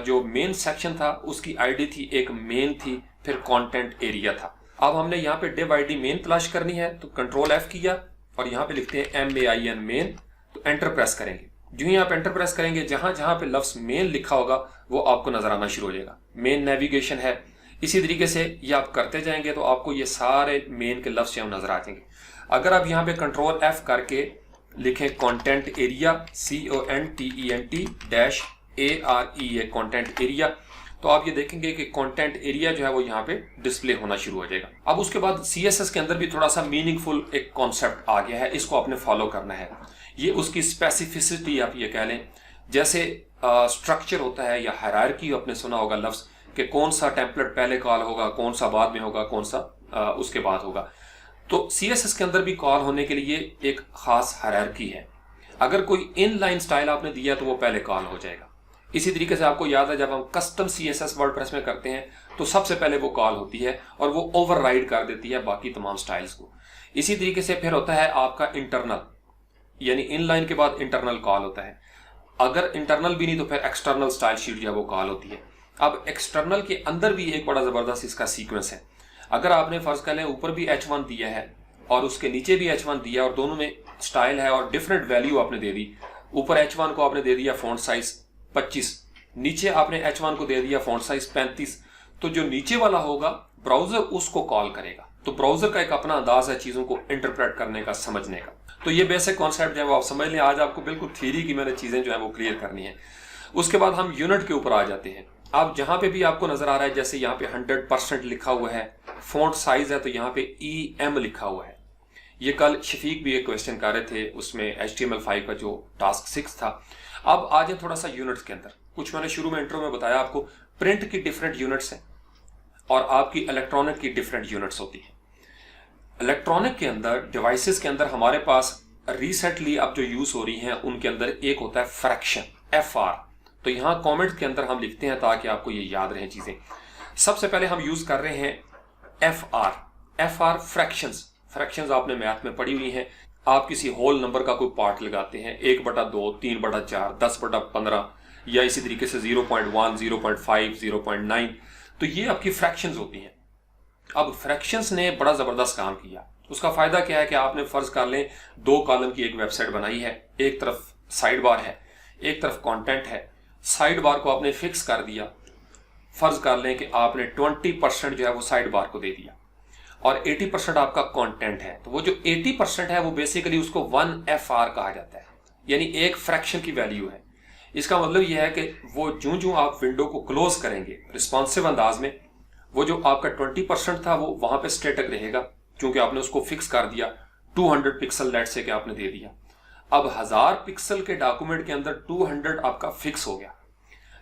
जो मेन सेक्शन था उसकी आईडी थी, एक मेन थी, फिर कंटेंट एरिया था। अब हमने यहाँ पे div id मेन तलाश करनी है तो Ctrl F किया और यहाँ पे लिखते हैं MAIN मेन, तो एंटर प्रेस करेंगे। जो ही आप एंटर प्रेस करेंगे जहां जहां पे लफ्ज मेन लिखा होगा वो आपको नजर आना शुरू हो जाएगा। मेन नेविगेशन है, इसी तरीके से ये आप करते जाएंगे तो आपको ये सारे मेन के लफ्ज नजर आ जाएंगे। अगर आप यहाँ पे Ctrl F करके लिखें content area, CONTENT-AREA content area, तो आप ये देखेंगे कि कंटेंट एरिया जो है वो यहाँ पे डिस्प्ले होना शुरू हो जाएगा। अब उसके बाद CSS के अंदर भी थोड़ा सा मीनिंगफुल एक कॉन्सेप्ट आ गया है, इसको आपने फॉलो करना है। ये उसकी स्पेसिफिसिटी आप ये कह लें, जैसे स्ट्रक्चर होता है या हायरार्की, आपने सुना होगा लफ्ज कि कौन सा टेम्पलेट पहले कॉल होगा, कौन सा बाद में होगा, कौन सा उसके बाद होगा। तो CSS के अंदर भी कॉल होने के लिए एक खास हायरार्की है। अगर कोई इनलाइन स्टाइल आपने दिया तो वो पहले कॉल हो जाएगा। इसी तरीके से आपको याद है जब हम कस्टम CSS वर्डप्रेस में करते हैं तो सबसे पहले वो कॉल होती है और वो ओवरराइड कर देती है बाकी तमाम स्टाइल्स को। इसी तरीके से फिर होता है आपका इंटरनल, यानी इनलाइन के बाद इंटरनल कॉल होता है। अगर इंटरनल भी नहीं तो फिर एक्सटर्नल स्टाइल शीट जो है वो कॉल होती है। अब एक्सटर्नल के अंदर भी एक बड़ा जबरदस्त इसका सीक्वेंस है। अगर आपने फर्ज कर लें ऊपर भी H1 दिया है और उसके नीचे भी H1 दिया और दोनों में स्टाइल है और डिफरेंट वैल्यू आपने दे दी। ऊपर H1 को आपने दे दिया फॉन्ट साइज 25, नीचे आपने H1 को दे दिया फॉन्ट साइज 35, तो जो नीचे वाला होगा ब्राउजर उसको कॉल करेगा। तो ब्राउजर का एक अपना अंदाज है चीजों को इंटरप्रेट करने का, समझने का। तो ये बेसिक कॉन्सेप्ट जो है वो आप समझ लें। आज आपको बिल्कुल थ्योरी की मैंने चीजें जो है वो क्लियर करनी है। उसके बाद हम यूनिट के ऊपर आ जाते हैं। आप जहां पे भी आपको नजर आ रहा है, जैसे यहाँ पे 100% लिखा हुआ है, फॉन्ट साइज है तो यहाँ पे EM लिखा हुआ है। ये कल शफीक भी एक क्वेश्चन कर रहे थे, उसमें HTML5 का जो टास्क 6 था। अब आ जाए थोड़ा सा यूनिट्स के अंदर। कुछ मैंने शुरू में इंट्रो में बताया आपको, प्रिंट की डिफरेंट यूनिट्स हैं और आपकी इलेक्ट्रॉनिक की डिफरेंट यूनिट्स होती हैं। इलेक्ट्रॉनिक के अंदर, डिवाइसेस के अंदर हमारे पास रिसेंटली अब जो यूज हो रही हैं उनके अंदर एक होता है फ्रैक्शन, FR। तो यहाँ कमेंट के अंदर हम लिखते हैं ताकि आपको ये याद रहे चीजें। सबसे पहले हम यूज कर रहे हैं FR फ्रैक्शंस आपने मैथ में पढ़ी हुई हैं। आप किसी होल नंबर का कोई पार्ट लगाते हैं, 1/2, 3/4, 10/15 या इसी तरीके से 0.1, 0.5, 0.9, तो ये आपकी फ्रैक्शंस होती हैं। अब फ्रैक्शंस ने बड़ा ज़बरदस्त काम किया। उसका फ़ायदा क्या है कि आपने फ़र्ज़ कर लें 2 कॉलम की एक वेबसाइट बनाई है, एक तरफ साइड बार है, एक तरफ कंटेंट है। साइड बार को आपने फिक्स कर दिया, फ़र्ज़ कर लें कि आपने 20% जो है वो साइड बार को दे दिया और 80% आपका कंटेंट है। तो वो जो 80% है वो बेसिकली उसको 1FR कहा जाता है, यानी एक फ्रैक्शन की वैल्यू है। इसका मतलब यह है कि वो ज्यों आप विंडो को क्लोज करेंगे रिस्पॉन्सिव अंदाज में, वो जो आपका 20% था वो वहां पे स्टैटिक रहेगा, क्योंकि आपने उसको फिक्स कर दिया। 200 पिक्सल लेट से कि आपने दे दिया। अब 1000 पिक्सल के डॉक्यूमेंट के अंदर 200 आपका फिक्स हो गया,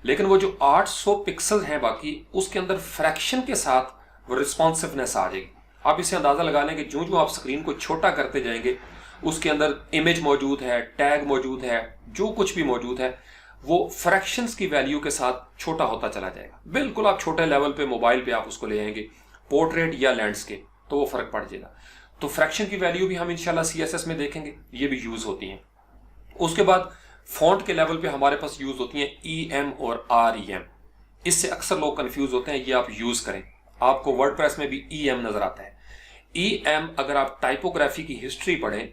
लेकिन वो जो 800 पिक्सल हैं बाकी, उसके अंदर फ्रैक्शन के साथ वो रिस्पॉन्सिवनेस आ जाएगी। आप इसे अंदाजा लगा लें कि ज्यों आप स्क्रीन को छोटा करते जाएंगे, उसके अंदर इमेज मौजूद है, टैग मौजूद है, जो कुछ भी मौजूद है वो फ्रैक्शंस की वैल्यू के साथ छोटा होता चला जाएगा। बिल्कुल आप छोटे लेवल पे मोबाइल पे आप उसको ले आएंगे, पोर्ट्रेट या लैंडस्केप, तो वो फर्क पड़ जाएगा। तो फ्रैक्शन की वैल्यू भी हम इंशाल्लाह CSS में देखेंगे, ये भी यूज होती हैं। उसके बाद फॉन्ट के लेवल पे हमारे पास यूज होती हैं EM और REM। इससे अक्सर लोग कंफ्यूज होते हैं, ये आप यूज करें। आपको वर्डप्रेस में भी EM नजर आता है। EM अगर आप टाइपोग्राफी की हिस्ट्री पढ़ें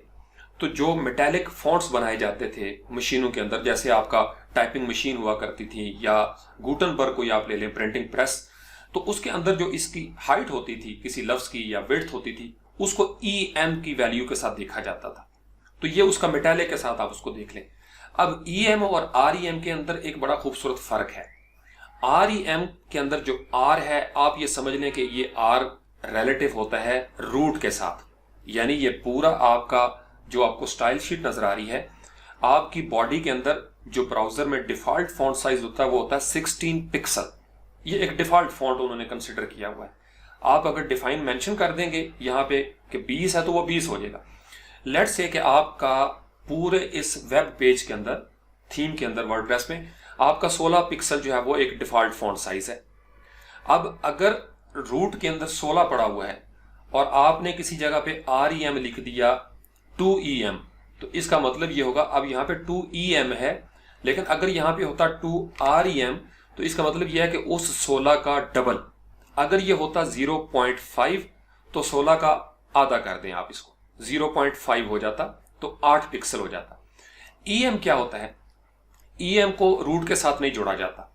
तो जो मेटेलिक फॉन्ट्स बनाए जाते थे मशीनों के अंदर, जैसे आपका टाइपिंग मशीन हुआ करती थी या गुटनबर्ग को आप ले लें, प्रिंटिंग प्रेस, तो उसके अंदर जो इसकी हाइट होती थी किसी लफ्ज की या विड्थ होती थी, उसको EM की वैल्यू के साथ देखा जाता था। तो ये उसका मेटेलिक के साथ आप उसको देख लें। अब EM और REM के अंदर एक बड़ा खूबसूरत फर्क है। REM के अंदर जो R है, आप ये समझ लें कि ये R रिलेटिव होता है रूट के साथ, यानी ये पूरा आपका जो आपको स्टाइल शीट नजर आ रही है, आपकी बॉडी के अंदर जो ब्राउजर में डिफॉल्ट फॉन्ट साइज होता है वो होता है 16 पिक्सल। ये एक डिफॉल्ट फॉन्ट उन्होंने कंसिडर किया हुआ है। आप अगर डिफाइन मेंशन कर देंगे यहाँ पे कि 20 है तो वो 20 हो जाएगा। लेट्स से कि आपका पूरे इस वेब पेज के अंदर, थीम के अंदर वर्डप्रेस में आपका 16 पिक्सल जो है वो एक डिफॉल्ट फॉन्ट साइज है। अब अगर रूट के अंदर 16 पड़ा हुआ है और आपने किसी जगह पे REM लिख दिया 2EM, तो इसका मतलब ये होगा, अब यहाँ पे 2EM है, लेकिन अगर यहाँ पे होता 2REM तो इसका मतलब यह है कि उस 16 का डबल। अगर ये होता 0.5 तो 16 का आधा कर दें आप, इसको 0.5 हो जाता तो 8 पिक्सल हो जाता। EM क्या होता है? EM को रूट के साथ नहीं जोड़ा जाता।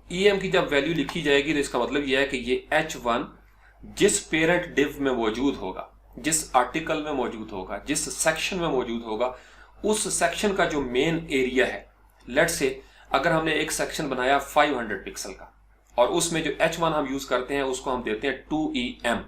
EM की जब वैल्यू लिखी जाएगी तो इसका मतलब यह है कि ये H1 जिस पेरेंट डिव में मौजूद होगा, जिस आर्टिकल में मौजूद होगा, जिस सेक्शन में मौजूद होगा, उस सेक्शन का जो मेन एरिया है, लेट्स से अगर हमने एक सेक्शन बनाया 500 पिक्सल का और उसमें जो H1 हम यूज करते हैं उसको हम देते हैं 2EM,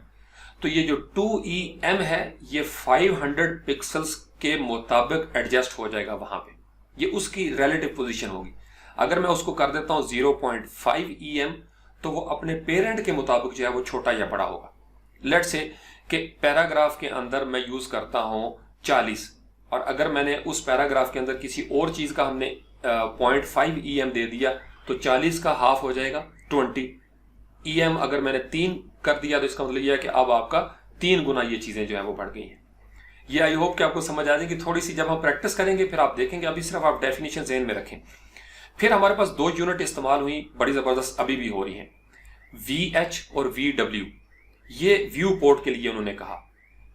तो ये जो 2EM है ये 500 पिक्सल्स के मुताबिक एडजस्ट हो जाएगा वहां पे, ये उसकी रिलेटिव पोजीशन होगी। अगर मैं उसको कर देता हूं 0.5 EM तो वो अपने पेरेंट के मुताबिक जो है वो छोटा या बड़ा होगा। लेट्स से कि पैराग्राफ के अंदर मैं यूज करता हूं 40 और अगर मैंने उस पैराग्राफ के अंदर किसी और चीज का हमने 0.5 EM दे दिया तो 40 का हाफ हो जाएगा 20 EM। अगर मैंने 3 कर दिया तो इसका मतलब यह है कि अब आपका 3 गुना ये चीजें जो है वो बढ़ गई हैं। ये आई होप कि आपको समझ आ जाएगी। थोड़ी सी जब हम प्रैक्टिस करेंगे फिर आप देखेंगे। अभी सिर्फ आप डेफिनेशन ज़हन में रखें। फिर हमारे पास 2 यूनिट इस्तेमाल हुई, बड़ी ज़बरदस्त अभी भी हो रही हैं, VH और VW। ये व्यू पोर्ट के लिए उन्होंने कहा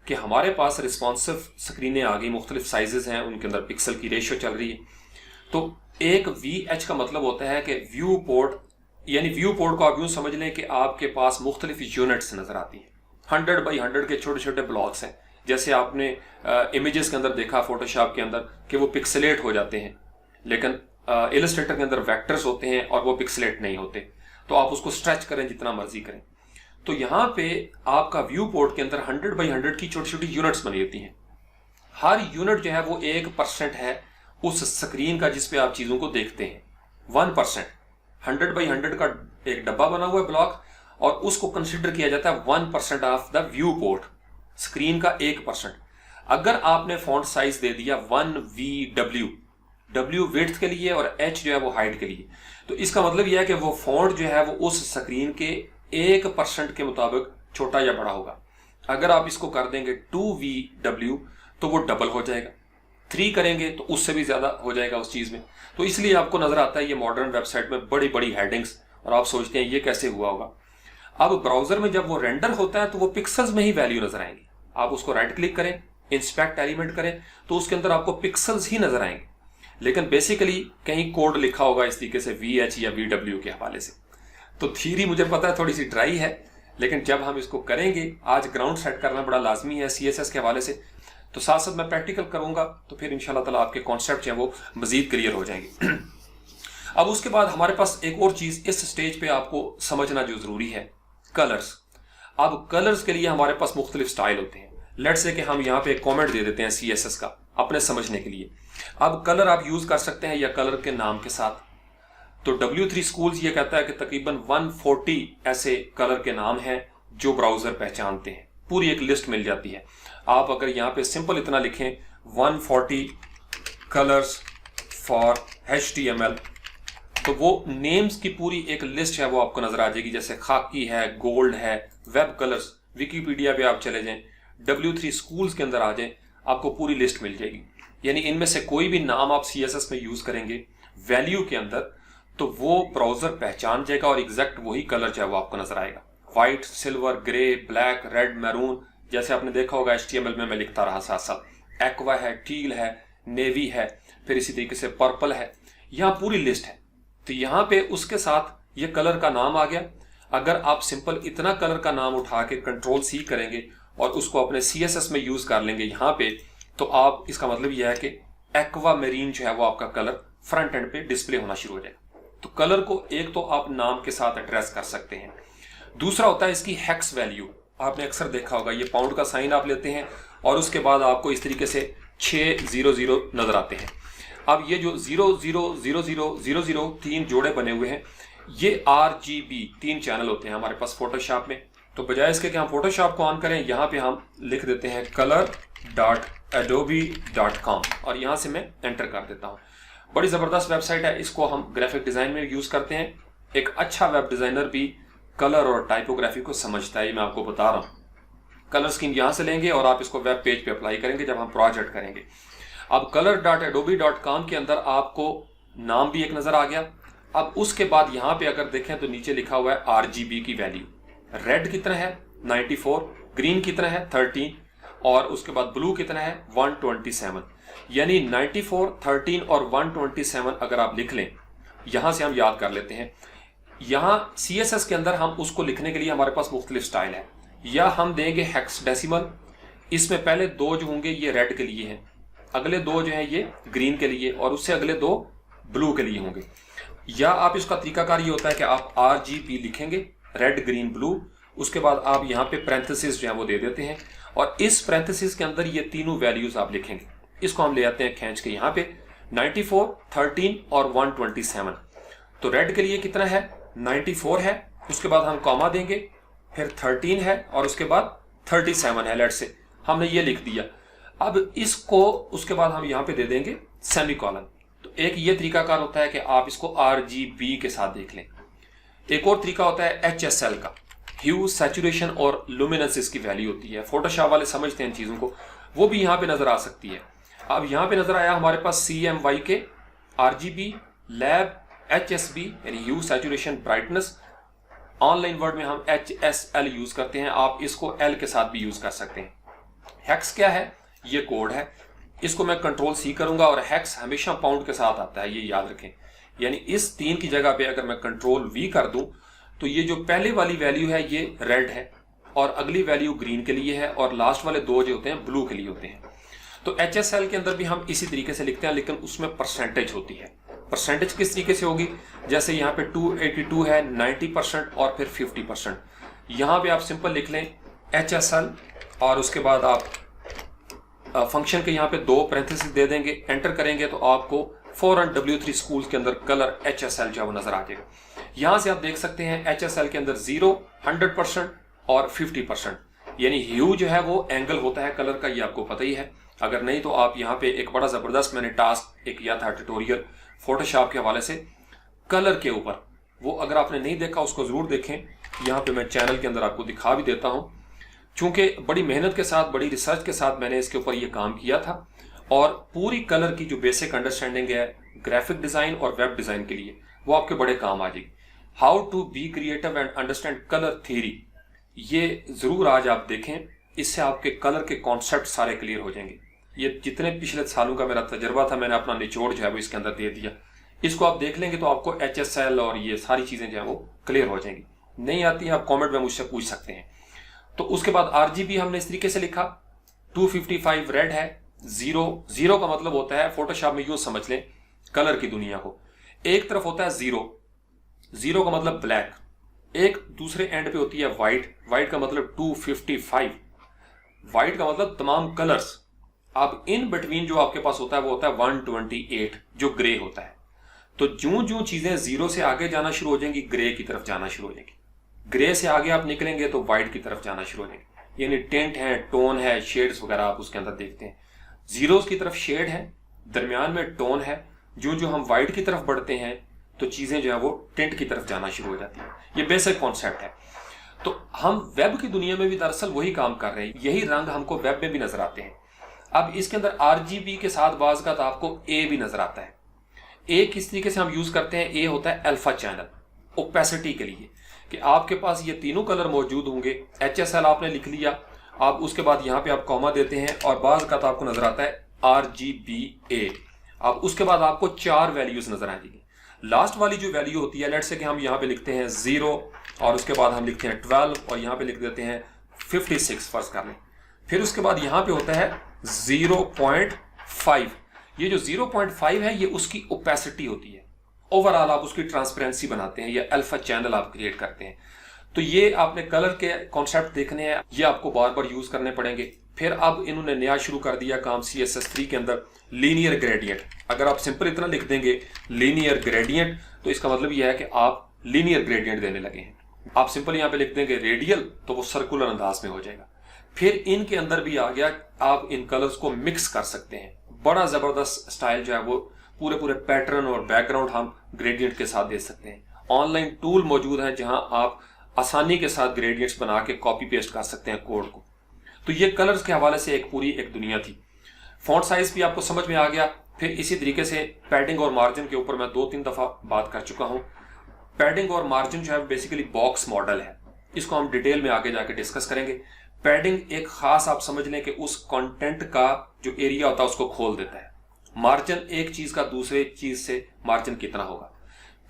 कि हमारे पास रिस्पॉन्सिव स्क्रीनें आ गई, मुख्तलिफ साइजेस हैं, उनके अंदर पिक्सल की रेशियो चल रही है। तो एक VH का मतलब होता है कि व्यू पोर्ट, यानी व्यू पोर्ट को आप यूँ समझ लें कि आपके पास मुख्तलिफ यूनिट्स नज़र आती हैं, 100 बाई 100 के छोटे छोटे ब्लॉक्स हैं। जैसे आपने इमेजेस के अंदर देखा फोटोशॉप के अंदर कि वो पिक्सलेट हो जाते हैं, लेकिन इलस्ट्रेटर के अंदर वेक्टर्स होते हैं और वो पिक्सलेट नहीं होते, तो आप उसको स्ट्रेच करें जितना मर्जी करें। तो यहाँ पे आपका व्यू पोर्ट के अंदर 100 बाई 100 की छोटी छोटी यूनिट्स बनी होती हैं। हर यूनिट जो है वो 1% है उस स्क्रीन का जिस पे आप चीज़ों को देखते हैं। 1%, 100 बाई 100 का एक डब्बा बना हुआ है ब्लॉक, और उसको कंसिडर किया जाता है 1% of the view port, screen का 1%। अगर आपने फॉन्ट साइज दे दिया 1VW, W विड्थ के लिए और H जो है वो हाइट के लिए, तो इसका मतलब यह है कि वो फॉन्ट जो है वो उस स्क्रीन के 1% के मुताबिक छोटा या बड़ा होगा। अगर आप इसको कर देंगे 2VW तो वो डबल हो जाएगा, 3 करेंगे तो उससे भी ज्यादा हो जाएगा उस चीज में। तो इसलिए आपको नजर आता है ये मॉडर्न वेबसाइट में बड़ी बड़ी हेडिंग्स, और आप सोचते हैं ये कैसे हुआ होगा। अब ब्राउजर में जब वो रेंडर होता है तो वो पिक्सल्स में ही वैल्यू नजर आएंगी। आप उसको राइट क्लिक करें, इंस्पेक्ट एलिमेंट करें, तो उसके अंदर आपको पिक्सल्स ही नजर आएंगे। लेकिन बेसिकली कहीं कोड लिखा होगा इस तरीके से VH या VW के हवाले से। तो थ्योरी मुझे पता है थोड़ी सी ड्राई है, लेकिन जब हम इसको करेंगे, आज ग्राउंड सेट करना बड़ा लाजमी है CSS के हवाले से, तो साथ साथ मैं प्रैक्टिकल करूंगा, तो फिर इंशाल्लाह ताला आपके कॉन्सेप्ट हैं वो मजीद क्लियर हो जाएंगे। अब उसके बाद हमारे पास एक और चीज इस स्टेज पे आपको समझना जो जरूरी है, कलर्स। अब कलर्स के लिए हमारे पास मुख्तलिफ स्टाइल होते हैं। लेट्स से कि हम यहाँ पे एक कॉमेंट दे देते हैं CSS का अपने समझने के लिए। अब कलर आप यूज कर सकते हैं या कलर के नाम के साथ। तो W3 Schools ये कहता है कि तकरीबन 140 ऐसे कलर के नाम हैं जो ब्राउजर पहचानते हैं, पूरी एक लिस्ट मिल जाती है। आप अगर यहाँ पे सिंपल इतना लिखें 140 कलर्स फॉर HTML, तो वो नेम्स की पूरी एक लिस्ट है वो आपको नजर आ जाएगी। जैसे खाकी है, गोल्ड है, वेब कलर्स, विकीपीडिया पे आप चले जाएं, W3 Schools के अंदर आ जाएं, आपको पूरी लिस्ट मिल जाएगी। यानी इनमें से कोई भी नाम आप CSS में यूज करेंगे वैल्यू के अंदर, तो वो ब्राउजर पहचान जाएगा और एग्जैक्ट वही कलर जो है वो आपको नजर आएगा। White, silver, grey, black, red, maroon, जैसे आपने देखा होगा HTML में मैं लिखता रहा साथ साथ। एक्वा है, टील है, नेवी है, फिर इसी तरीके से पर्पल है, यहाँ पूरी लिस्ट है। तो यहाँ पे उसके साथ ये कलर का नाम आ गया। अगर आप सिंपल इतना कलर का नाम उठा के Ctrl+C करेंगे और उसको अपने CSS में यूज कर लेंगे यहाँ पे, तो आप इसका मतलब यह है कि एक्वा मेरीन जो है वो आपका कलर फ्रंट एंड पे डिस्प्ले होना शुरू हो जाएगा। तो कलर को एक तो आप नाम के साथ एड्रेस कर सकते हैं। दूसरा होता है इसकी हेक्स वैल्यू। आपने अक्सर देखा होगा, ये पाउंड का साइन आप लेते हैं और उसके बाद आपको इस तरीके से 600 नजर आते हैं। अब ये जो 000000 तीन जोड़े बने हुए हैं, ये RGB 3 चैनल होते हैं हमारे पास फोटोशॉप में। तो बजाय इसके कि हम फोटोशॉप को ऑन करें, यहाँ पे हम लिख देते हैं color.adobe.com और यहाँ से मैं एंटर कर देता हूँ। बड़ी ज़बरदस्त वेबसाइट है, इसको हम ग्राफिक डिज़ाइन में यूज़ करते हैं। एक अच्छा वेब डिज़ाइनर भी कलर और टाइपोग्राफी को समझता है, मैं आपको बता रहा हूँ। कलर स्कीम यहाँ से लेंगे और आप इसको वेब पेज पे अप्लाई करेंगे जब हम प्रोजेक्ट करेंगे। अब color.adobe.com के अंदर आपको नाम भी एक नज़र आ गया। अब उसके बाद यहाँ पे अगर देखें तो नीचे लिखा हुआ है RGB की वैल्यू। रेड कितना है 94, ग्रीन कितना है 13 और उसके बाद ब्लू कितना है 127। यानी 94, 13 और 127 अगर आप लिख लें, यहां से हम याद कर लेते हैं। यहां CSS के अंदर हम उसको लिखने के लिए हमारे पास मुख्तलिफ स्टाइल है। या हम देंगे हेक्साडेसिमल, इसमें पहले दो जो होंगे ये रेड के लिए हैं, अगले दो जो हैं ये ग्रीन के लिए और उससे अगले दो ब्लू के लिए होंगे। या आप इसका तरीकाकार ये होता है कि आप RGB लिखेंगे, रेड, ग्रीन, ब्लू, उसके बाद आप यहाँ पे पैरेंथेसिस जो है वो दे देते हैं और इस पैरेंथेसिस के अंदर ये तीनों वैल्यूज आप लिखेंगे। इसको हम ले आते हैं खींच के यहाँ पे 94, 13 और 127। तो रेड के लिए कितना है 94 है, उसके बाद हम कॉमा देंगे, फिर 13 है और उसके बाद 37 है। लेट से हमने ये लिख दिया। अब इसको उसके बाद हम यहाँ पे दे देंगे सेमीकोलन। तो एक ये तरीकाकार होता है कि आप इसको RGB के साथ देख लें। एक और तरीका होता है HSL का, ह्यू, सैचुरेशन और लुमिनेंस इसकी वैल्यू होती है। फोटोशॉप वाले समझते हैं इन चीज़ों को, वो भी यहाँ पे नजर आ सकती है। अब यहाँ पे नजर आया हमारे पास CMYK, RGB, लैब, HSB यानी ह्यू, सैचुरेशन, ब्राइटनेस। ऑनलाइन वर्ड में हम HSL यूज करते हैं, आप इसको L के साथ भी यूज कर सकते हैं। हेक्स क्या है, ये कोड है, इसको मैं Ctrl+C करूंगा और हेक्स हमेशा पाउंड के साथ आता है, ये याद रखें। यानी इस 3 की जगह पे अगर मैं Ctrl+V कर दूं तो ये जो पहले वाली वैल्यू है ये रेड है और अगली वैल्यू ग्रीन के लिए है और लास्ट वाले दो जो होते हैं ब्लू के लिए होते हैं। तो HSL के अंदर भी हम इसी तरीके से लिखते हैं, लेकिन उसमें परसेंटेज होती है। परसेंटेज किस तरीके से होगी, जैसे यहाँ पे 282 है, 90% और फिर 50%। यहाँ पे आप सिंपल लिख लें HSL और उसके बाद आप फंक्शन के यहाँ पे 2 पैरेंथेसिस दे देंगे, एंटर करेंगे तो आपको फौरन W3 Schools के अंदर कलर HSL जो है वो नजर आ जाएगा। यहाँ से आप देख सकते हैं HSL के अंदर 0, 100% और 50%। यानी ह्यू जो है वो एंगल होता है कलर का, ये आपको पता ही है। अगर नहीं तो आप यहाँ पे एक बड़ा जबरदस्त मैंने टास्क एक किया था ट्यूटोरियल फोटोशॉप के हवाले से कलर के ऊपर, वो अगर आपने नहीं देखा उसको जरूर देखें। यहाँ पे मैं चैनल के अंदर आपको दिखा भी देता हूँ। चूंकि बड़ी मेहनत के साथ, बड़ी रिसर्च के साथ मैंने इसके ऊपर ये काम किया था और पूरी कलर की जो बेसिक अंडरस्टैंडिंग है ग्राफिक डिजाइन और वेब डिजाइन के लिए, वो आपके बड़े काम आ जाएगी। How to be creative and understand colour theory, ये जरूर आज आप देखें, इससे आपके कलर के कॉन्सेप्ट सारे क्लियर हो जाएंगे। ये जितने पिछले सालों का मेरा तजर्बा था, मैंने अपना निचोड़ जो है वो इसके अंदर दे दिया। इसको आप देख लेंगे तो आपको HSL और ये सारी चीजें जो है वो क्लियर हो जाएंगी। नहीं आती है आप कमेंट में मुझसे पूछ सकते हैं। तो उसके बाद RGB हमने इस तरीके से लिखा, 255 रेड है, 0 का मतलब होता है, फोटोशॉप में यूं समझ लें कलर की दुनिया को, एक तरफ होता है 0 का मतलब ब्लैक, एक दूसरे एंड पे होती है व्हाइट का मतलब 255, व्हाइट का मतलब तमाम कलर्स। अब इन बिटवीन जो आपके पास होता है वो होता है 128 जो ग्रे होता है। तो ज्यों चीजें 0 से आगे जाना शुरू हो जाएंगी, ग्रे की तरफ जाना शुरू हो जाएंगी, ग्रे से आगे आप निकलेंगे तो व्हाइट की तरफ जाना शुरू हो जाएंगे। यानी टेंट है, टोन है, शेड्स वगैरह आप उसके अंदर देखते हैं। जीरोस की तरफ शेड है, दरमियान में टोन है, जो हम व्हाइट की तरफ बढ़ते हैं तो चीजें जो है वो टेंट की तरफ जाना शुरू हो जाती है। ये बेसिक कॉन्सेप्ट है। तो हम वेब की दुनिया में भी दरअसल वही काम कर रहे हैं, यही रंग हमको वेब में भी नजर आते हैं। अब इसके अंदर RGB के साथ बाज का तो आपको A भी नजर आता है। A किस तरीके से हम यूज करते हैं, A होता है अल्फा चैनल, ओपेसिटी के लिए, कि आपके पास ये तीनों कलर मौजूद होंगे। HSL आपने लिख लिया, आप उसके बाद यहाँ पे आप कॉमा देते हैं और बाज का तो आपको नजर आता है RGBA। अब उसके बाद आपको 4 वैल्यूज नजर आएंगी। लास्ट वाली जो वैल्यू होती है, लेट्स से कि हम यहाँ पे लिखते हैं 0 और उसके बाद हम लिखते हैं 12 और यहाँ पे लिख देते हैं 56 फर्ज कर लें। फिर उसके बाद यहाँ पे होता है 0.5। ये जो 0.5 है ये उसकी ओपेसिटी होती है। ओवरऑल आप उसकी ट्रांसपेरेंसी बनाते हैं, ये अल्फा चैनल आप क्रिएट करते हैं। तो ये आपने कलर के कॉन्सेप्ट देखने हैं, ये आपको बार बार यूज करने पड़ेंगे। फिर अब इन्होंने नया शुरू कर दिया काम CSS3 के अंदर, लीनियर ग्रेडियंट। अगर आप सिंपल इतना लिख देंगे लीनियर ग्रेडियंट तो इसका मतलब यह है कि आप लीनियर ग्रेडियंट देने लगे हैं। आप सिंपल यहाँ पे लिख देंगे रेडियल तो वो सर्कुलर अंदाज में हो जाएगा। फिर इनके अंदर भी आ गया, आप इन कलर्स को मिक्स कर सकते हैं। बड़ा जबरदस्त स्टाइल जो है वो पूरे पैटर्न और बैकग्राउंड हम ग्रेडियंट के साथ दे सकते हैं। ऑनलाइन टूल मौजूद है जहां आप आसानी के साथ ग्रेडियंट्स बना के कॉपी पेस्ट कर सकते हैं कोड को। तो ये कलर्स के हवाले से एक दुनिया थी। फॉन्ट साइज भी आपको समझ में आ गया। फिर इसी तरीके से पैडिंग और मार्जिन के ऊपर मैं 2-3 दफा बात कर चुका हूं। पैडिंग और मार्जिन जो है बेसिकली बॉक्स मॉडल है, इसको हम डिटेल में आगे जाके डिस्कस करेंगे। पैडिंग एक खास आप समझ लें कि उस कंटेंट का जो एरिया होता है उसको खोल देता है। मार्जिन एक चीज का दूसरे चीज से मार्जिन कितना होगा।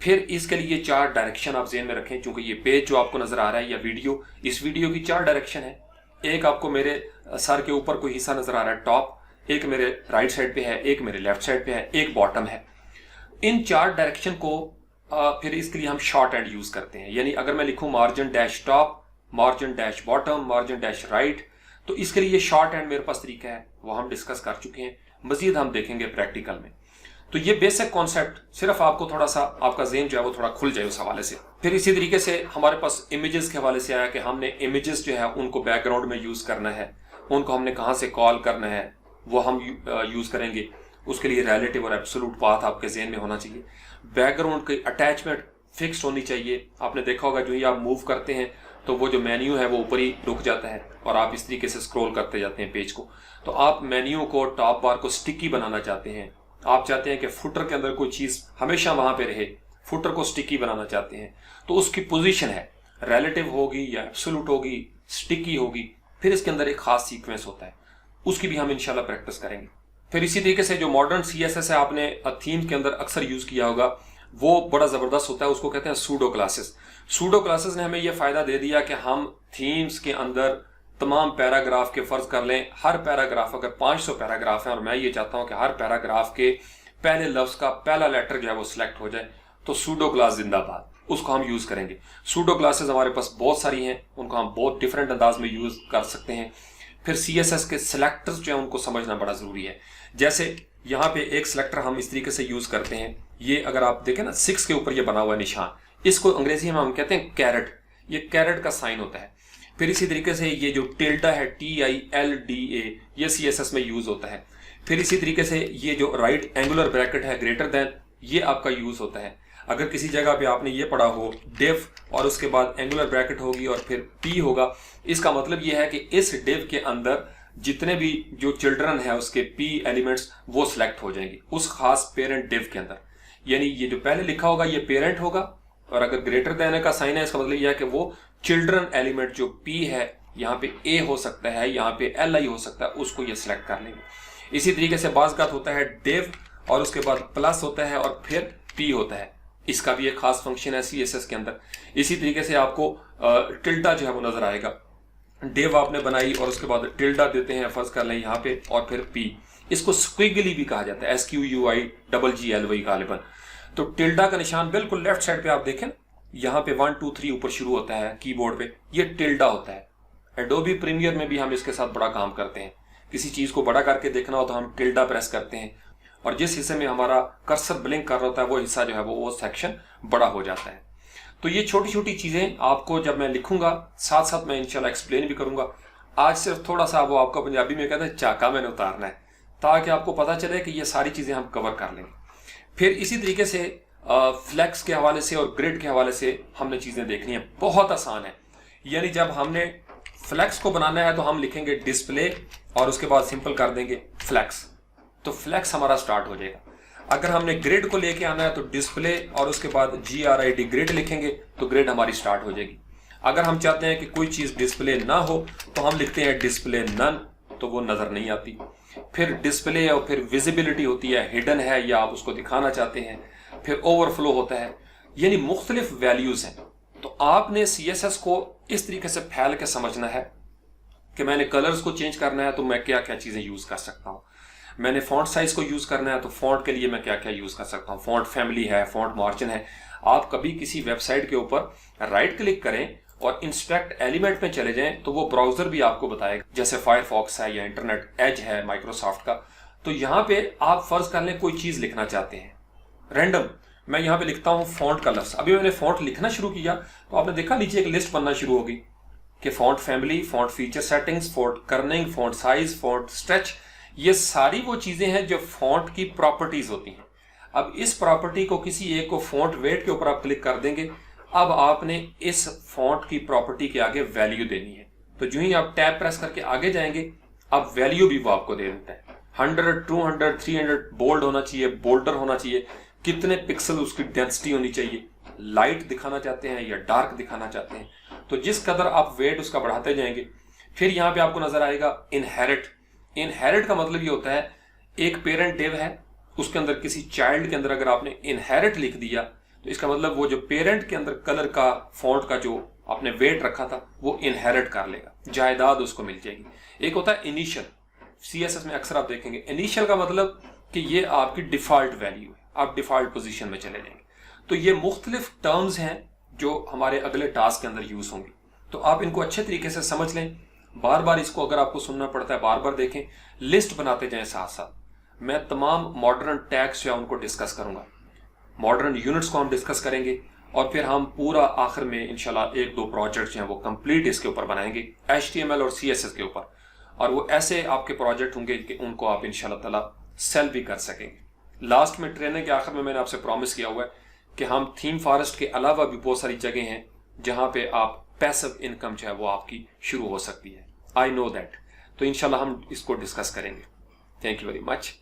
फिर इसके लिए 4 डायरेक्शन आप ज़हन में रखें, क्योंकि ये पेज जो आपको नजर आ रहा है या वीडियो, इस वीडियो की 4 डायरेक्शन है। एक आपको मेरे सर के ऊपर कोई हिस्सा नजर आ रहा है टॉप, एक मेरे राइट साइड पे है, एक मेरे लेफ्ट साइड पे है, एक बॉटम है। इन 4 डायरेक्शन को फिर इसके लिए हम शॉर्ट हैंड यूज करते हैं। यानी अगर मैं लिखूं margin dash top, margin dash bottom, margin dash right, तो इसके लिए शॉर्ट हैंड मेरे पास तरीका है, वो हम डिस्कस कर चुके हैं, मजीद हम देखेंगे प्रैक्टिकल में। तो ये बेसिक कॉन्सेप्ट सिर्फ आपको थोड़ा सा आपका ज़हन जो है वो थोड़ा खुल जाए उस हवाले से। फिर इसी तरीके से हमारे पास इमेजेस के हवाले से आया कि हमने इमेजेस जो है उनको बैकग्राउंड में यूज करना है, उनको हमने कहाँ से कॉल करना है वो हम यूज करेंगे। उसके लिए रिलेटिव और एब्सोल्यूट पाथ आपके ज़हन में होना चाहिए। बैकग्राउंड की अटैचमेंट फिक्स्ड होनी चाहिए। आपने देखा होगा जो ही आप मूव करते हैं तो वो जो मेन्यू है वो ऊपर ही रुक जाता है और आप इस तरीके से स्क्रॉल करते जाते हैं पेज को। तो आप मेन्यू को, टॉप बार को स्टिकी बनाना चाहते हैं। आप चाहते हैं कि फुटर के अंदर कोई चीज हमेशा वहां पे रहे, फुटर को स्टिकी बनाना चाहते हैं, तो उसकी पोजीशन है रिलेटिव होगी या एब्सोल्यूट होगी, स्टिकी होगी। फिर इसके अंदर एक खास सीक्वेंस होता है, उसकी भी हम इंशाल्लाह प्रैक्टिस करेंगे। फिर इसी तरीके से जो मॉडर्न CSS है आपने थीम के अंदर अक्सर यूज किया होगा, वो बड़ा जबरदस्त होता है, उसको कहते हैं सूडो क्लासेस। सूडो क्लासेस ने हमें यह फायदा दे दिया कि हम थीम्स के अंदर तमाम पैराग्राफ के फर्ज कर लें, हर पैराग्राफ अगर 500 पैराग्राफ है और मैं ये चाहता हूं कि हर पैराग्राफ के पहले लफ्ज का पहला लेटर जो है वो सिलेक्ट हो जाए, तो सूडो क्लास जिंदाबाद, उसको हम यूज करेंगे। सूडो क्लासेस हमारे पास बहुत सारी हैं, उनको हम बहुत डिफरेंट अंदाज में यूज कर सकते हैं। फिर CSS के सिलेक्टर्स जो है उनको समझना बड़ा जरूरी है। जैसे यहाँ पे एक सिलेक्टर हम इस तरीके से यूज करते हैं, ये अगर आप देखें ना 6 के ऊपर ये बना हुआ निशान, इसको अंग्रेजी में हम कहते हैं कैरेट, ये कैरेट का साइन होता है। फिर इसी तरीके से ये जो टिल्डा है TILDA, ये CSS में यूज होता है। फिर इसी तरीके से ये जो राइट एंगुलर ब्रैकेट है ग्रेटर देन, ये आपका यूज होता है। अगर किसी जगह पे आपने ये पढ़ा हो डिव और उसके बाद एंगुलर ब्रैकेट होगी और फिर P होगा, इसका मतलब ये है कि इस डिव के अंदर जितने भी जो चिल्ड्रन है उसके P एलिमेंट्स वो सिलेक्ट हो जाएंगे उस खास पेरेंट डिव के अंदर। यानी ये जो पहले लिखा होगा ये पेरेंट होगा और अगर ग्रेटर देन का साइन है इसका मतलब यह है कि वो चिल्ड्रन एलिमेंट जो P है, यहाँ पे A हो सकता है, यहाँ पे Li हो सकता है, उसको ये सिलेक्ट कर लेंगे। इसी तरीके से बाज़ होता है div और उसके बाद प्लस होता है और फिर P होता है, इसका भी एक खास फंक्शन है CSS के अंदर। इसी तरीके से आपको टिल्डा जो है वो नजर आएगा। div आपने बनाई और उसके बाद टिल्डा देते हैं, फर्ज कर लें यहाँ पे, और फिर P। इसको स्क्विगली भी कहा जाता है, SQUIGGLY गालिबन। तो टिल्डा का निशान बिल्कुल लेफ्ट साइड पे आप देखें, यहाँ पे 1 2 3 ऊपर शुरू होता है कीबोर्ड पे, ये टिल्डा होता है। एडोबी प्रीमियर में भी हम इसके साथ बड़ा काम करते हैं। किसी चीज को बड़ा करके देखना हो तो हम टिल्डा प्रेस करते हैं, और जिस हिस्से में हमारा कर्सर ब्लिंक कर रहा होता है वो हिस्सा जो है वो सेक्शन बड़ा हो जाता है। तो ये छोटी छोटी चीजें आपको जब मैं लिखूंगा साथ साथ मैं इंशाल्लाह एक्सप्लेन भी करूंगा। आज सिर्फ थोड़ा सा वो आपको पंजाबी में कहते हैं चाका मैंने उतारना है, ताकि आपको पता चले कि ये सारी चीजें हम कवर कर लेंगे। फिर इसी तरीके से फ्लैक्स के हवाले से और ग्रिड के हवाले से हमने चीजें देखनी है। बहुत आसान है, यानी जब हमने फ्लैक्स को बनाना है तो हम लिखेंगे डिस्प्ले और उसके बाद सिंपल कर देंगे फ्लैक्स, तो फ्लैक्स हमारा स्टार्ट हो जाएगा। अगर हमने ग्रिड को लेके आना है तो डिस्प्ले और उसके बाद GRID ग्रिड लिखेंगे तो ग्रिड हमारी स्टार्ट हो जाएगी। अगर हम चाहते हैं कि कोई चीज डिस्प्ले ना हो तो हम लिखते हैं डिस्प्ले नन, तो वो नजर नहीं आती। फिर डिस्प्ले और फिर विजिबिलिटी होती है, हिडन है या आप उसको दिखाना चाहते हैं। फिर ओवरफ्लो होता है, यानी मुख्तलिफ वैल्यूज हैं। तो आपने CSS को इस तरीके से फैल के समझना है कि मैंने कलर्स को चेंज करना है तो मैं क्या क्या चीजें यूज कर सकता हूं, मैंने फॉन्ट साइज को यूज करना है तो फॉन्ट के लिए मैं क्या क्या यूज कर सकता हूं, फॉन्ट फैमिली है, फॉन्ट मार्जिन है। आप कभी किसी वेबसाइट के ऊपर राइट क्लिक करें और इंस्पेक्ट एलिमेंट में चले जाएं तो वो ब्राउजर भी आपको बताएगा, जैसे फायरफॉक्स है या इंटरनेट एज है माइक्रोसॉफ्ट का। तो यहाँ पे आप फर्ज कर लें कोई चीज लिखना चाहते हैं रैंडम, मैं यहाँ पे लिखता हूँ फॉन्ट का लफ्ज। अभी मैंने फॉन्ट लिखना शुरू किया तो आपने देखा नीचे एक लिस्ट बनना शुरू होगी कि font family, font feature settings, font Corning, font size, font stretch, ये सारी वो चीजें हैं जो फॉन्ट की प्रॉपर्टीज होती हैं। अब इस प्रॉपर्टी को किसी एक को फॉन्ट वेट के ऊपर आप क्लिक कर देंगे, अब आपने इस फॉन्ट की प्रॉपर्टी के आगे वैल्यू देनी है। तो जो ही आप टैब प्रेस करके आगे जाएंगे अब वैल्यू भी वो आपको दे देता है। 100, 200, 300 बोल्ड होना चाहिए, बोल्डर होना चाहिए, कितने पिक्सल उसकी डेंसिटी होनी चाहिए, लाइट दिखाना चाहते हैं या डार्क दिखाना चाहते हैं। तो जिस कदर आप वेट उसका बढ़ाते जाएंगे। फिर यहाँ पे आपको नजर आएगा इनहेरिट। इनहेरिट का मतलब ये होता है एक पेरेंट डिव है, उसके अंदर किसी चाइल्ड के अंदर अगर आपने इनहेरिट लिख दिया तो इसका मतलब वो जो पेरेंट के अंदर कलर का फॉन्ट का जो आपने वेट रखा था वो इनहेरिट कर लेगा, जायदाद उसको मिल जाएगी। एक होता है इनिशियल, CSS में अक्सर आप देखेंगे इनिशियल का मतलब कि ये आपकी डिफॉल्ट वैल्यू है, आप डिफॉल्ट पोजीशन में चले जाएंगे। तो ये मुख्तलिफ टर्म्स हैं जो हमारे अगले टास्क के अंदर यूज होंगे, तो आप इनको अच्छे तरीके से समझ लें। बार बार इसको अगर आपको सुनना पड़ता है बार बार देखें, लिस्ट बनाते जाएं साथ साथ। मैं तमाम मॉडर्न टैग्स जो है उनको डिस्कस करूंगा, मॉडर्न यूनिट्स को हम डिस्कस करेंगे, और फिर हम पूरा आखिर में इंशाल्लाह 1-2 प्रोजेक्ट जो हैं वो कंप्लीट इसके ऊपर बनाएंगे, HTML और CSS के ऊपर। और वो ऐसे आपके प्रोजेक्ट होंगे कि उनको आप इंशाल्लाह ताला सेल भी कर सकेंगे। लास्ट में ट्रेनिंग के आखिर में मैंने आपसे प्रॉमिस किया हुआ है कि हम थीम फॉरेस्ट के अलावा भी बहुत सारी जगह हैं जहां पे आप पैसिव इनकम जो है वो आपकी शुरू हो सकती है। I know that. तो इंशाल्लाह हम इसको डिस्कस करेंगे। Thank you very much.